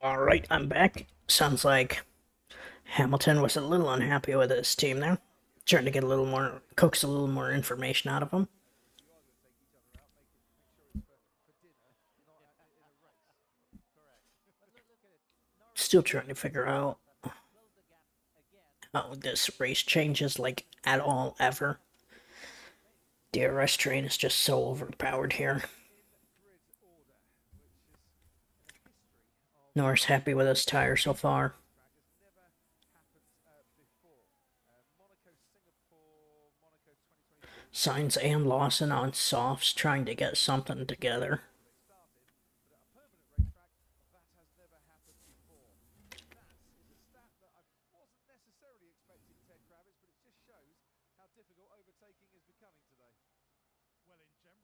S1: Alright, I'm back. Sounds like Hamilton was a little unhappy with his team there. Trying to get a little more, coax a little more information out of him. Still trying to figure out how this race changes, like, at all, ever. DRS train is just so overpowered here. Norris happy with his tire so far. Sainz and Lawson on softs trying to get something together.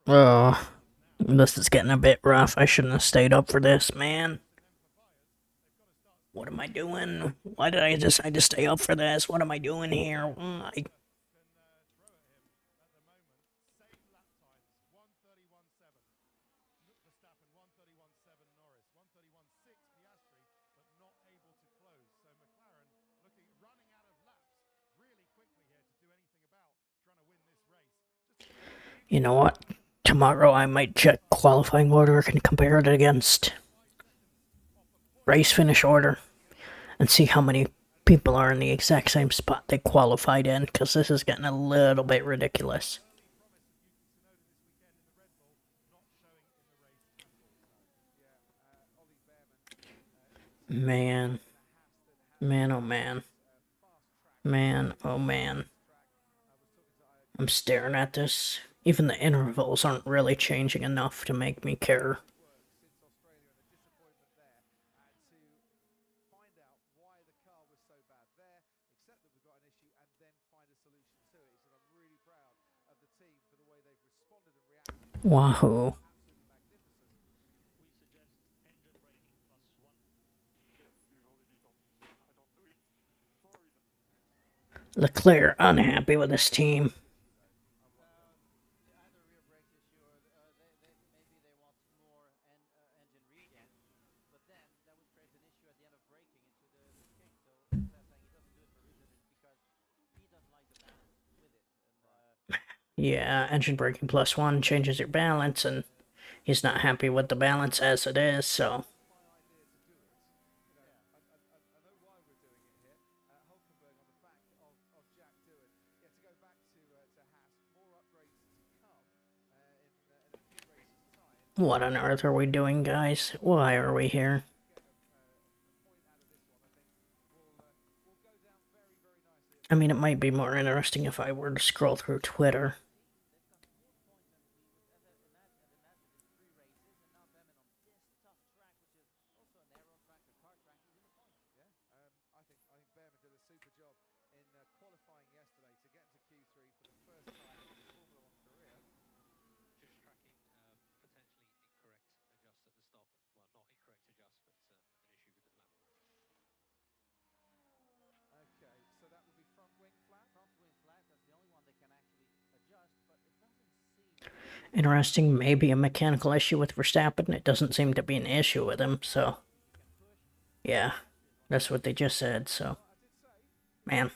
S1: Oh, this is getting a bit rough. I shouldn't have stayed up for this, man. What am I doing? Why did I decide to stay up for this? What am I doing here? You know what? Tomorrow I might check qualifying order and compare it against race finish order and see how many people are in the exact same spot they qualified in, because this is getting a little bit ridiculous. Man. Man, oh man. Man, oh man. I'm staring at this. Even the intervals aren't really changing enough to make me care. Wahoo. Leclerc unhappy with his team.
S2: Either rear brakes issue or maybe they want more engine regen, but then that would create an issue at the end of braking into the chicane. So Leclerc saying he doesn't do it for a reason is because he doesn't like the balance with it. And
S1: Yeah, engine braking +1 changes your balance, and he's not happy with the balance as it is, so. What on earth are we doing, guys? Why are we here? I mean, it might be more interesting if I were to scroll through Twitter. Interesting, maybe a mechanical issue with Verstappen. It doesn't seem to be an issue with him, so. Yeah, that's what they just said, so. Man.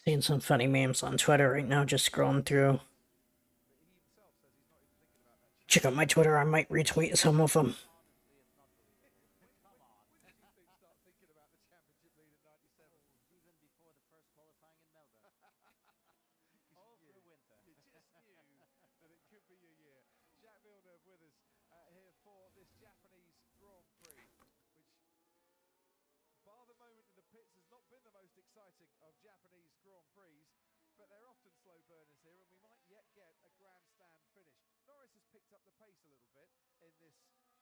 S1: Seeing some funny memes on Twitter right now, just scrolling through. Check out my Twitter, I might retweet some of them.
S2: Even before the first qualifying in Melbourne. All through winter.
S3: You just knew that it could be your year. Jack Villeneuve with us here for this Japanese Grand Prix, which, bar the moment in the pits, has not been the most exciting of Japanese Grand Prix, but they're often slow burners here, and we might yet get a grandstand finish. Norris has picked up the pace a little bit in this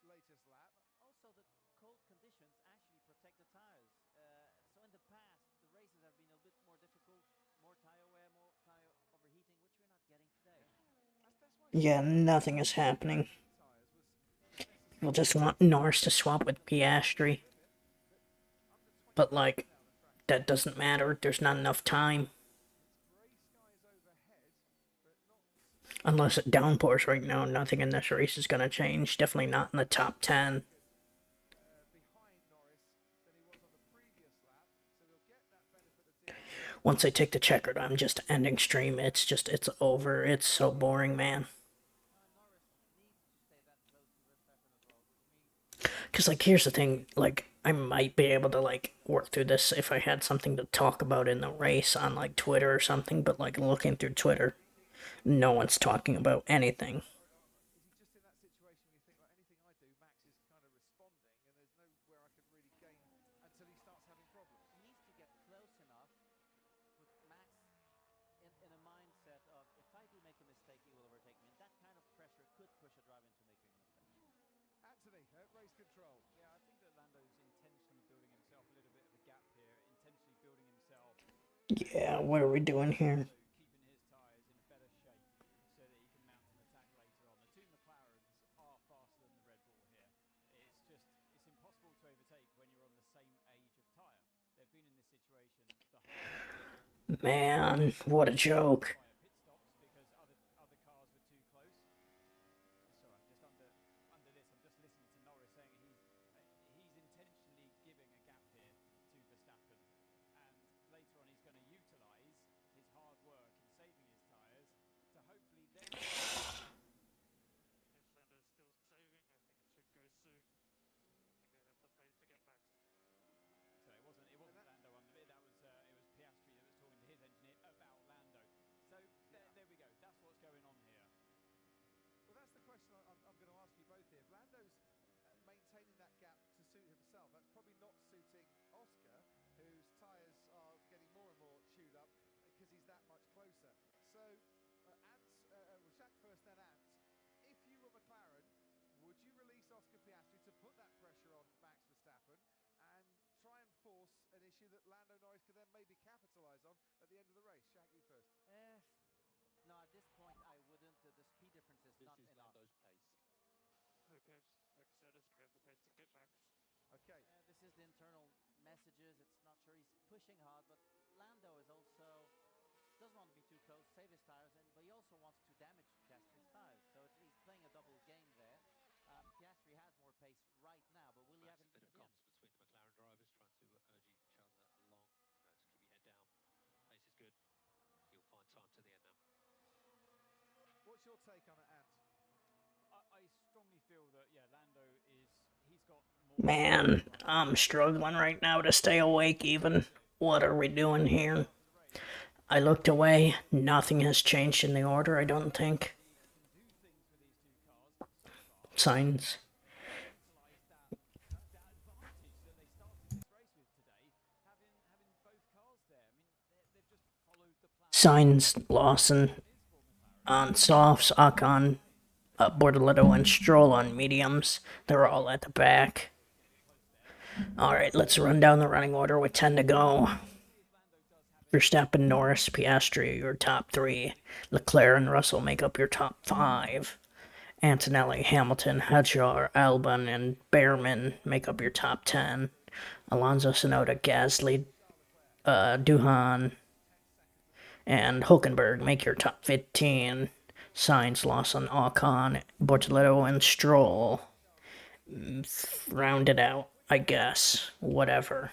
S3: latest lap.
S2: Also, the cold conditions actually protect the tires. So in the past, the races have been a bit more difficult, more tire wear, more tire overheating, which we're not getting today.
S3: That's why
S1: Yeah, nothing is happening. People just want Norris to swap with Piastri. But, like, that doesn't matter. There's not enough time. Unless it downpours right now, nothing in this race is going to change. Definitely not in the top 10.
S3: behind Norris than he was on the previous lap, so he'll get that benefit of DRS.
S1: Once I take the checkered, I'm just ending stream. It's over. It's so boring, man.
S2: Norris needs to stay that close to Verstappen as well, which means
S1: Because, like, here's the thing. Like, I might be able to, like, work through this if I had something to talk about in the race on, like, Twitter or something. But, like, looking through Twitter, no one's talking about anything.
S3: Is he just in that situation where you think, like, anything I do, Max is kind of responding, and there's nowhere I can really gain until he starts having problems.
S2: he needs to get close enough to put Max in a mindset of, if I do make a mistake, he will overtake me. And that kind of pressure could push a driver into making a mistake.
S3: Anthony at race control.
S7: Yeah, I think that Lando's intentionally building himself a little bit of a gap here, intentionally building himself.
S1: Yeah, what are we doing here?
S7: So keeping his tyres in a better shape so that he can mount an attack later on. The two McLarens are faster than the Red Bull here. It's impossible to overtake when you're on the same age of tyre. They've been in this situation the whole
S1: Man, what a joke.
S7: via pit stops because other cars were too close. Sorry, just under this, I'm just listening to Norris saying he's intentionally giving a gap here to Verstappen, and later on he's going to utilise his hard work in saving his tyres to hopefully then.
S5: If Lando's still saving, I think it should go soon. I think they have the pace to get back.
S7: So it wasn't Lando under it. That was it was Piastri that was talking to his engineer about Lando. So there we go. That's what's going on here.
S3: Well, that's the question I'm going to ask you both here. If Lando's maintaining that gap to suit himself, that's probably not suiting Oscar, whose tyres are getting more and more chewed up because he's that much closer. So, Shaq first, then Ant. If you were McLaren, would you release Oscar Piastri to put that pressure on Max Verstappen and try and force an issue that Lando Norris could then maybe capitalise on at the end of the race? Shaq, you first.
S2: No, at this point I wouldn't. The speed difference is not enough.
S5: Okay, like I said, it's okay, the pace to get back.
S3: Okay.
S2: This is the internal messages. It's not sure he's pushing hard, but Lando is also doesn't want to be too close, save his tires, but he also wants to damage Piastri's tires. So he's playing a double game there. Piastri has more pace right now, but will he have it
S8: Bit
S2: at
S8: of
S2: the end?
S8: comms between the McLaren drivers trying to urge each other along. Just keep your head down. Pace is good. You'll find time to the end now.
S3: What's your take on it, Ant?
S7: I strongly feel that Lando he's got more.
S1: Man, I'm struggling right now to stay awake even. What are we doing here? I looked away. Nothing has changed in the order, I don't think. Signs. Signs, Lawson. On softs, Ocon, Bortoletto and Stroll on mediums. They're all at the back. Alright, let's run down the running order with 10 to go. Verstappen, Norris, Piastri are your top 3. Leclerc and Russell make up your top 5. Antonelli, Hamilton, Hadjar, Albon, and Behrman make up your top 10. Alonso, Tsunoda, Gasly, Duhan, and Hulkenberg make your top 15. Sainz, Lawson, Ocon, Bortoletto, and Stroll. Round it out, I guess. Whatever.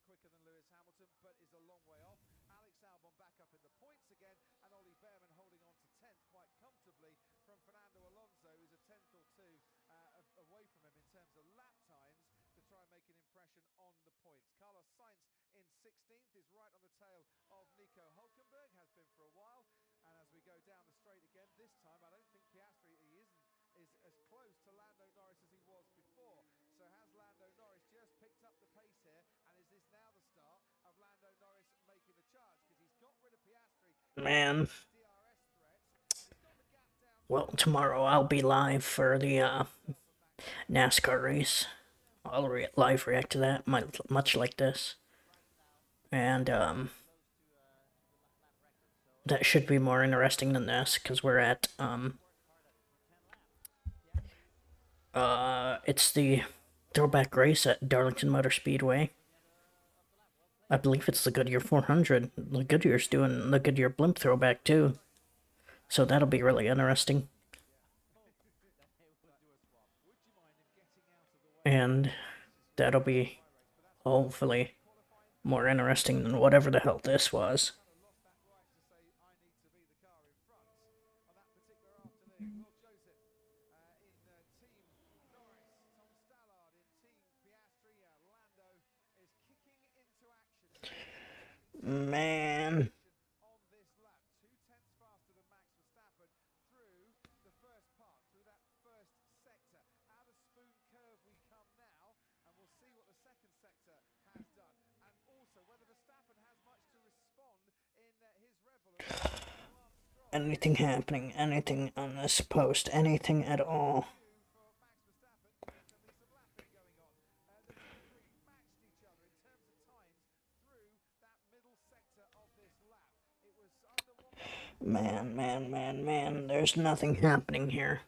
S3: quicker than Lewis Hamilton, but is a long way off. Alex Albon back up in the points again, and Ollie Behrman holding on to 10th quite comfortably from Fernando Alonso, who's a 10th or two away from him in terms of lap times to try and make an impression on the points. Carlos Sainz in 16th is right on the tail of Nico Hulkenberg, has been for a while. And as we go down the straight again, this time I don't think Piastri is as close to Lando Norris as he was before. So has Lando Norris just picked up the pace here, and is this now the start of Lando Norris making the charge? Because he's got rid of Piastri.
S1: Man.
S3: DRS threats, and he's got the gap down.
S1: Well, tomorrow I'll be live for the NASCAR race. I'll live react to that, much like this. And that should be more interesting than this, because we're at it's the throwback race at Darlington Motor Speedway. I believe it's the Goodyear 400. The Goodyear's doing the Goodyear blimp throwback too, so that'll be really interesting. And that'll be hopefully more interesting than whatever the hell this was. Man.
S3: On this lap, 0.2 faster than Max Verstappen through the first part, through that first sector. Out of Spoon Curve we come now, and we'll see what the second sector has done. And also whether Verstappen has much to respond in his Red Bull.
S1: Anything happening, anything on this post, anything at all. Man, there's nothing happening here.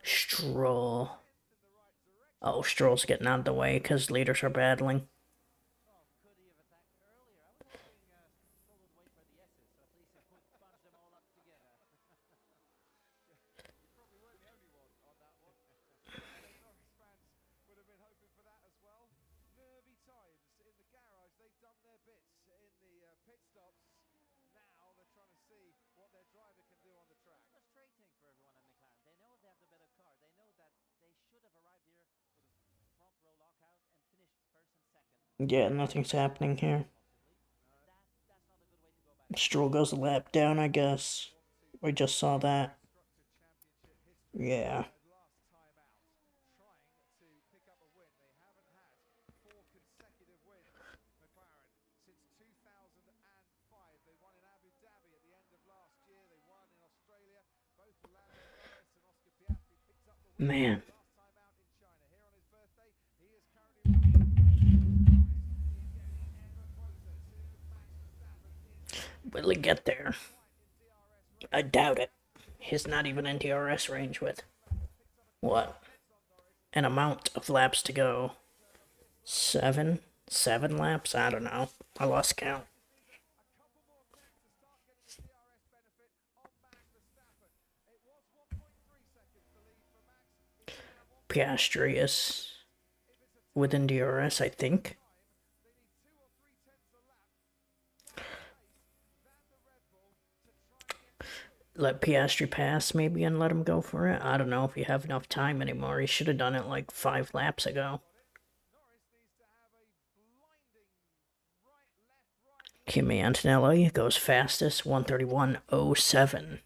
S1: Stroll. Oh, Stroll's getting out of the way because leaders are battling.
S3: Pit stops. Now they're trying to see what their driver can do on the track.
S2: It's frustrating for everyone in McLaren. They know they have the better car. They know that they should have arrived here with a front row lockout and finished first and second.
S1: Yeah, nothing's happening here.
S2: That's not a good way to go back.
S1: Stroll goes a lap down, I guess. We just saw that. Yeah. Man. Will he get there? I doubt it. He's not even in DRS range with, what, an amount of laps to go. 7 laps? I don't know. I lost count. Piastri is within DRS, I think. Let Piastri pass, maybe, and let him go for it. I don't know if you have enough time anymore. He should have done it like 5 laps ago. Kimi Antonelli goes fastest, 1:31.07.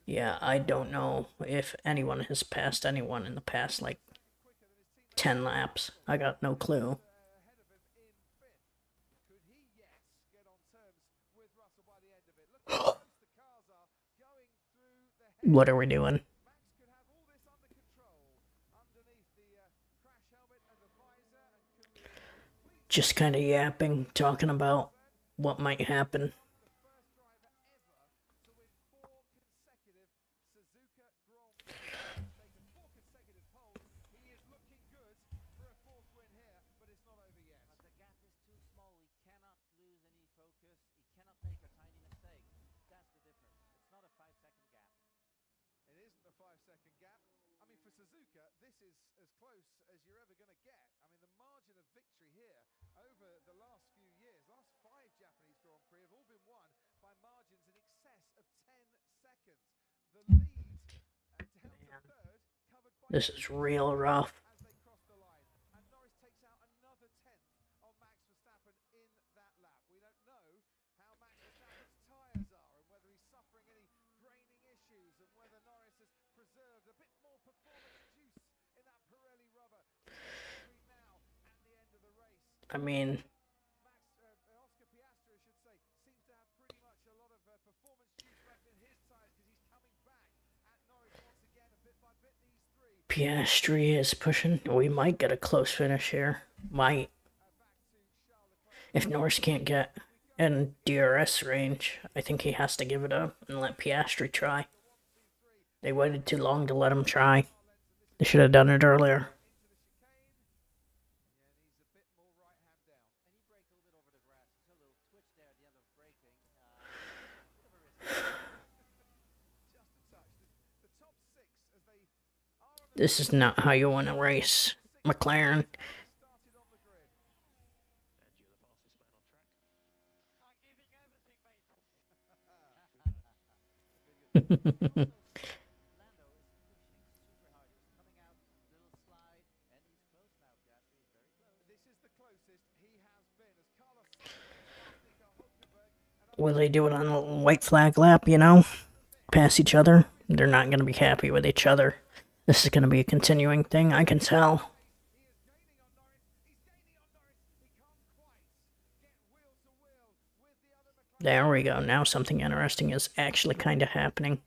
S1: Yeah, I don't know if anyone has passed anyone in the past, like, 10 laps. I got no clue. What are we doing? Just kind of yapping, talking about what might happen.
S3: second gap. I mean, for Suzuka, this is as close as you're ever going to get. I mean, the margin of victory here over the last few years, last 5 Japanese Grand Prix have all been won by margins in excess of 10 seconds. The lead down to third, covered by
S1: This is real rough.
S3: as they cross the line. And Norris takes out another 10th on Max Verstappen in that lap. We don't know how Max Verstappen's tyres are and whether he's suffering any graining issues and whether Norris has preserved a bit more performance juice in that Pirelli rubber. Between now and the end of the race.
S1: I mean,
S3: Oscar Piastri, I should say, seems to have pretty much a lot of performance juice left in his tyres because he's coming back at Norris once again, and bit by bit these three.
S1: Piastri is pushing. We might get a close finish here. Might. If Norris can't get in DRS range, I think he has to give it up and let Piastri try. They waited too long to let him try. They should have done it earlier. This is not how you win a race, McLaren. Will they do it on a white flag lap, you know? Pass each other? They're not going to be happy with each other. This is going to be a continuing thing, I can tell. There we go. Now something interesting is actually kind of happening.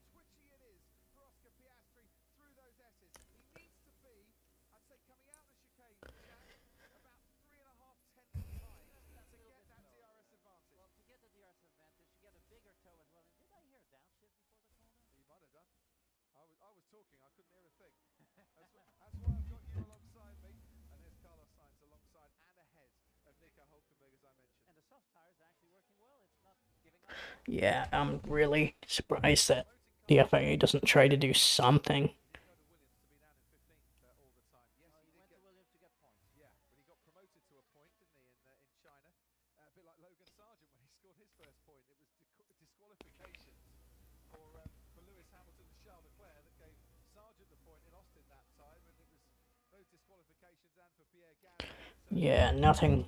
S3: I was talking, I couldn't hear a thing. That's why I've got you alongside me. And there's Carlos Sainz alongside and ahead of Nico Hülkenberg, as I mentioned.
S2: And the soft tires are actually working well. It's not giving up.
S1: Yeah, I'm really surprised that the FIA doesn't try to do something. Yeah, nothing.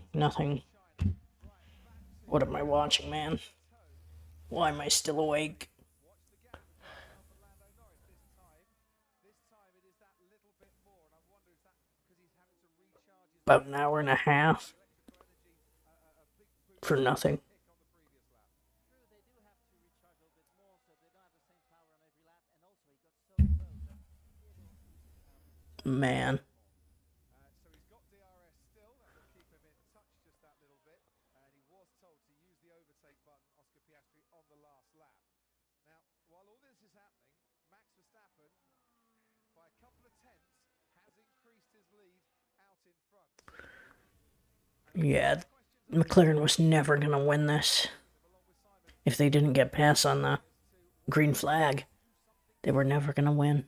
S1: What am I watching, man? Why am I still awake? About an hour and a half for nothing. Man.
S3: So he's got DRS still, that will keep him in touch just that little bit, and he was told to use the overtake button, Oscar Piastri, on the last lap. Now, while all this is happening, Max Verstappen, by a couple of tenths, has increased his lead out in front.
S1: Yeah, McLaren was never going to win this. If they didn't get past on the green flag, they were never going to win.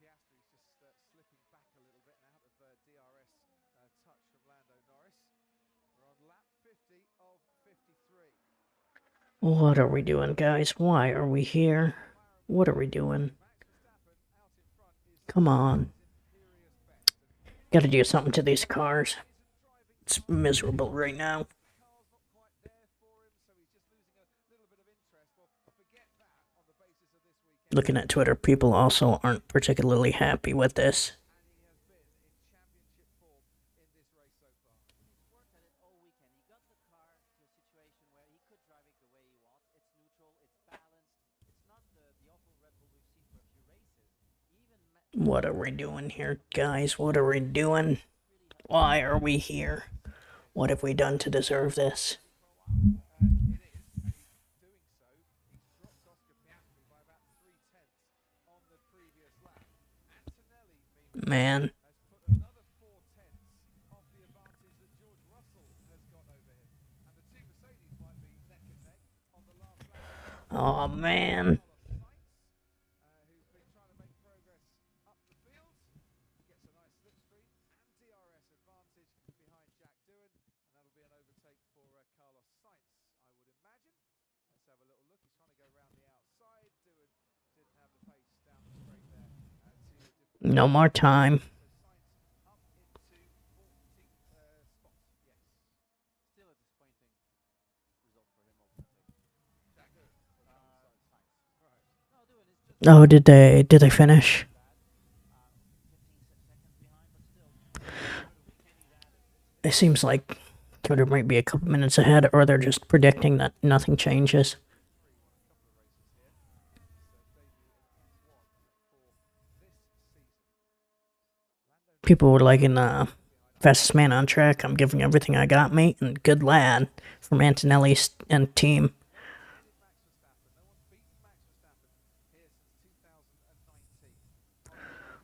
S3: Piastri's just slipping back a little bit and out of DRS touch from Lando Norris. We're on lap 50 of 53.
S1: What are we doing, guys? Why are we here? What are we doing? Come on. Gotta do something to these cars. It's miserable right now. Looking at Twitter, people also aren't particularly happy with this. What are we doing here, guys? What are we doing? Why are we here? What have we done to deserve this? Man.
S3: has put another 4/10 off the advantage that George Russell has got over him. And the two Mercedes might be neck and neck on the last lap.
S1: Oh, man.
S3: Who's been trying to make progress up the field. Gets a nice slipstream and DRS advantage behind Jack Doohan. And that'll be an overtake for Carlos Sainz, I would imagine. Let's have a little look. He's trying to go around the outside. Doohan didn't have the pace down the straight there to
S1: No more time.
S3: So Sainz up into 14th spot. Yes.
S2: Still a disappointing result for him ultimately.
S3: Jack Doohan.
S2: Sainz.
S3: Right.
S2: No, Doohan is just
S1: Oh, did they finish?
S2: 15 seconds behind, but still.
S1: It seems like Twitter might be a couple minutes ahead, or they're just predicting that nothing changes. People were liking the fastest man on track. I'm giving everything I got, mate, and good lad from Antonelli's and team.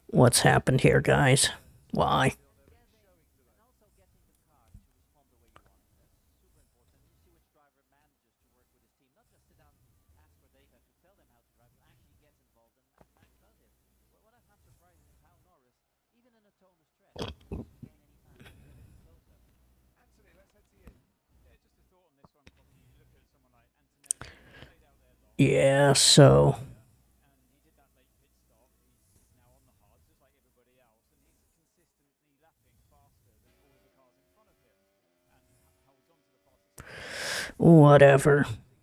S1: What's happened here, guys? Why?
S2: And also getting the car to respond the way you want it. That's super important. You see which driver manages to work with his team, not just sit down, ask for data to tell them how to drive, but actually gets involved, and Max does it. What I found surprising is how Norris, even in a tone of stress, doesn't gain any time, getting closer.
S3: Anthony, let's head to you.
S7: Yeah, just a thought on this one, Poppy. You look at someone like Antonelli, he stayed out there long.
S1: Yeah, so
S7: And he did that late pit stop. He's now on the hards, just like everybody else, and he's consistently lapping faster than all of the cars in front of him, and holds on to the fastest
S1: whatever.
S7: in on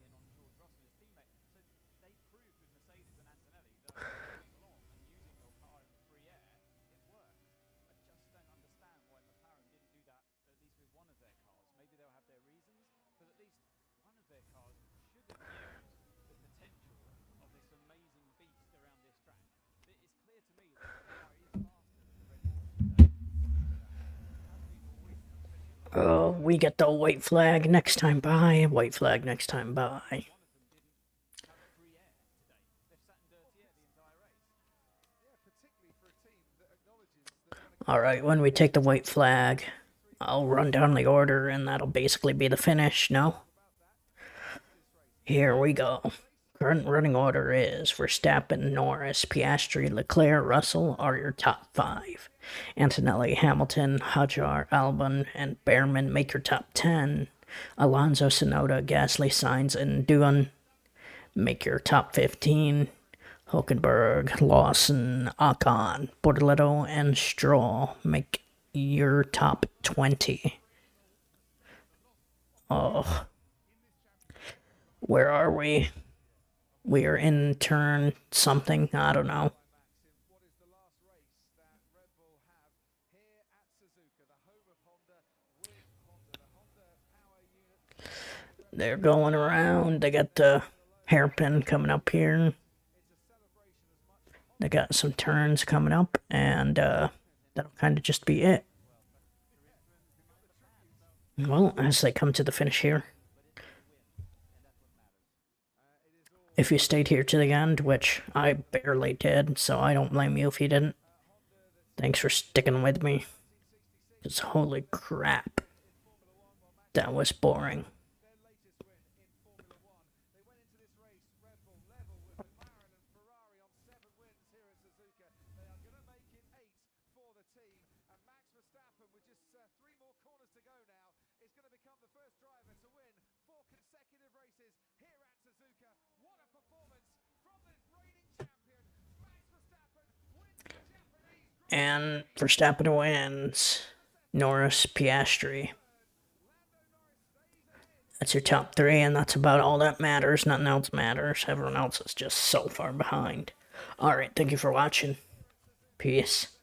S7: George Russell, his teammate. So they proved with Mercedes and Antonelli that going long and using your car in free air, it worked. I just don't understand why McLaren didn't do that, at least with one of their cars. Maybe they'll have their reasons, but at least one of their cars should have used the potential of this amazing beast around this track. It is clear to me that the car is faster than the Red Bull today. As we've always, especially
S1: Oh, we get the white flag next time by. White flag next time by.
S7: one of them didn't have free air today. They've sat in dirty air the entire race.
S3: Yeah, particularly for a team that acknowledges that
S1: Alright, when we take the white flag, I'll run down the order and that'll basically be the finish, no? Here we go. Current running order is Verstappen, Norris, Piastri, Leclerc, Russell are your top 5. Antonelli, Hamilton, Hadjar, Albon, and Behrman make your top 10. Alonso, Sonoda, Gasly, Sainz, and Doohan make your top 15. Hulkenberg, Lawson, Ocon, Bortoletto, and Stroll make your top 20. Oh. Where are we? We are in turn something, I don't know.
S3: what is the last race that Red Bull have here at Suzuka, the home of Honda, with Honda. The Honda power unit.
S1: They're going around. They got the hairpin coming up here. They got some turns coming up, and that'll kind of just be it. Well, as they come to the finish here. If you stayed here to the end, which I barely did, so I don't blame you if you didn't. Thanks for sticking with me. Because holy crap. That was boring.
S3: Their latest win in Formula One. They went into this race, Red Bull level with McLaren and Ferrari on 7 wins here at Suzuka. They are going to make it 8 for the team. And Max Verstappen, with just 3 more corners to go now, is going to become the first driver to win 4 consecutive races here at Suzuka. What a performance from this reigning champion. Max Verstappen wins the Japanese Grand
S1: And Verstappen wins. Norris, Piastri. That's your top 3, and that's about all that matters. Nothing else matters. Everyone else is just so far behind. Alright, thank you for watching. Peace.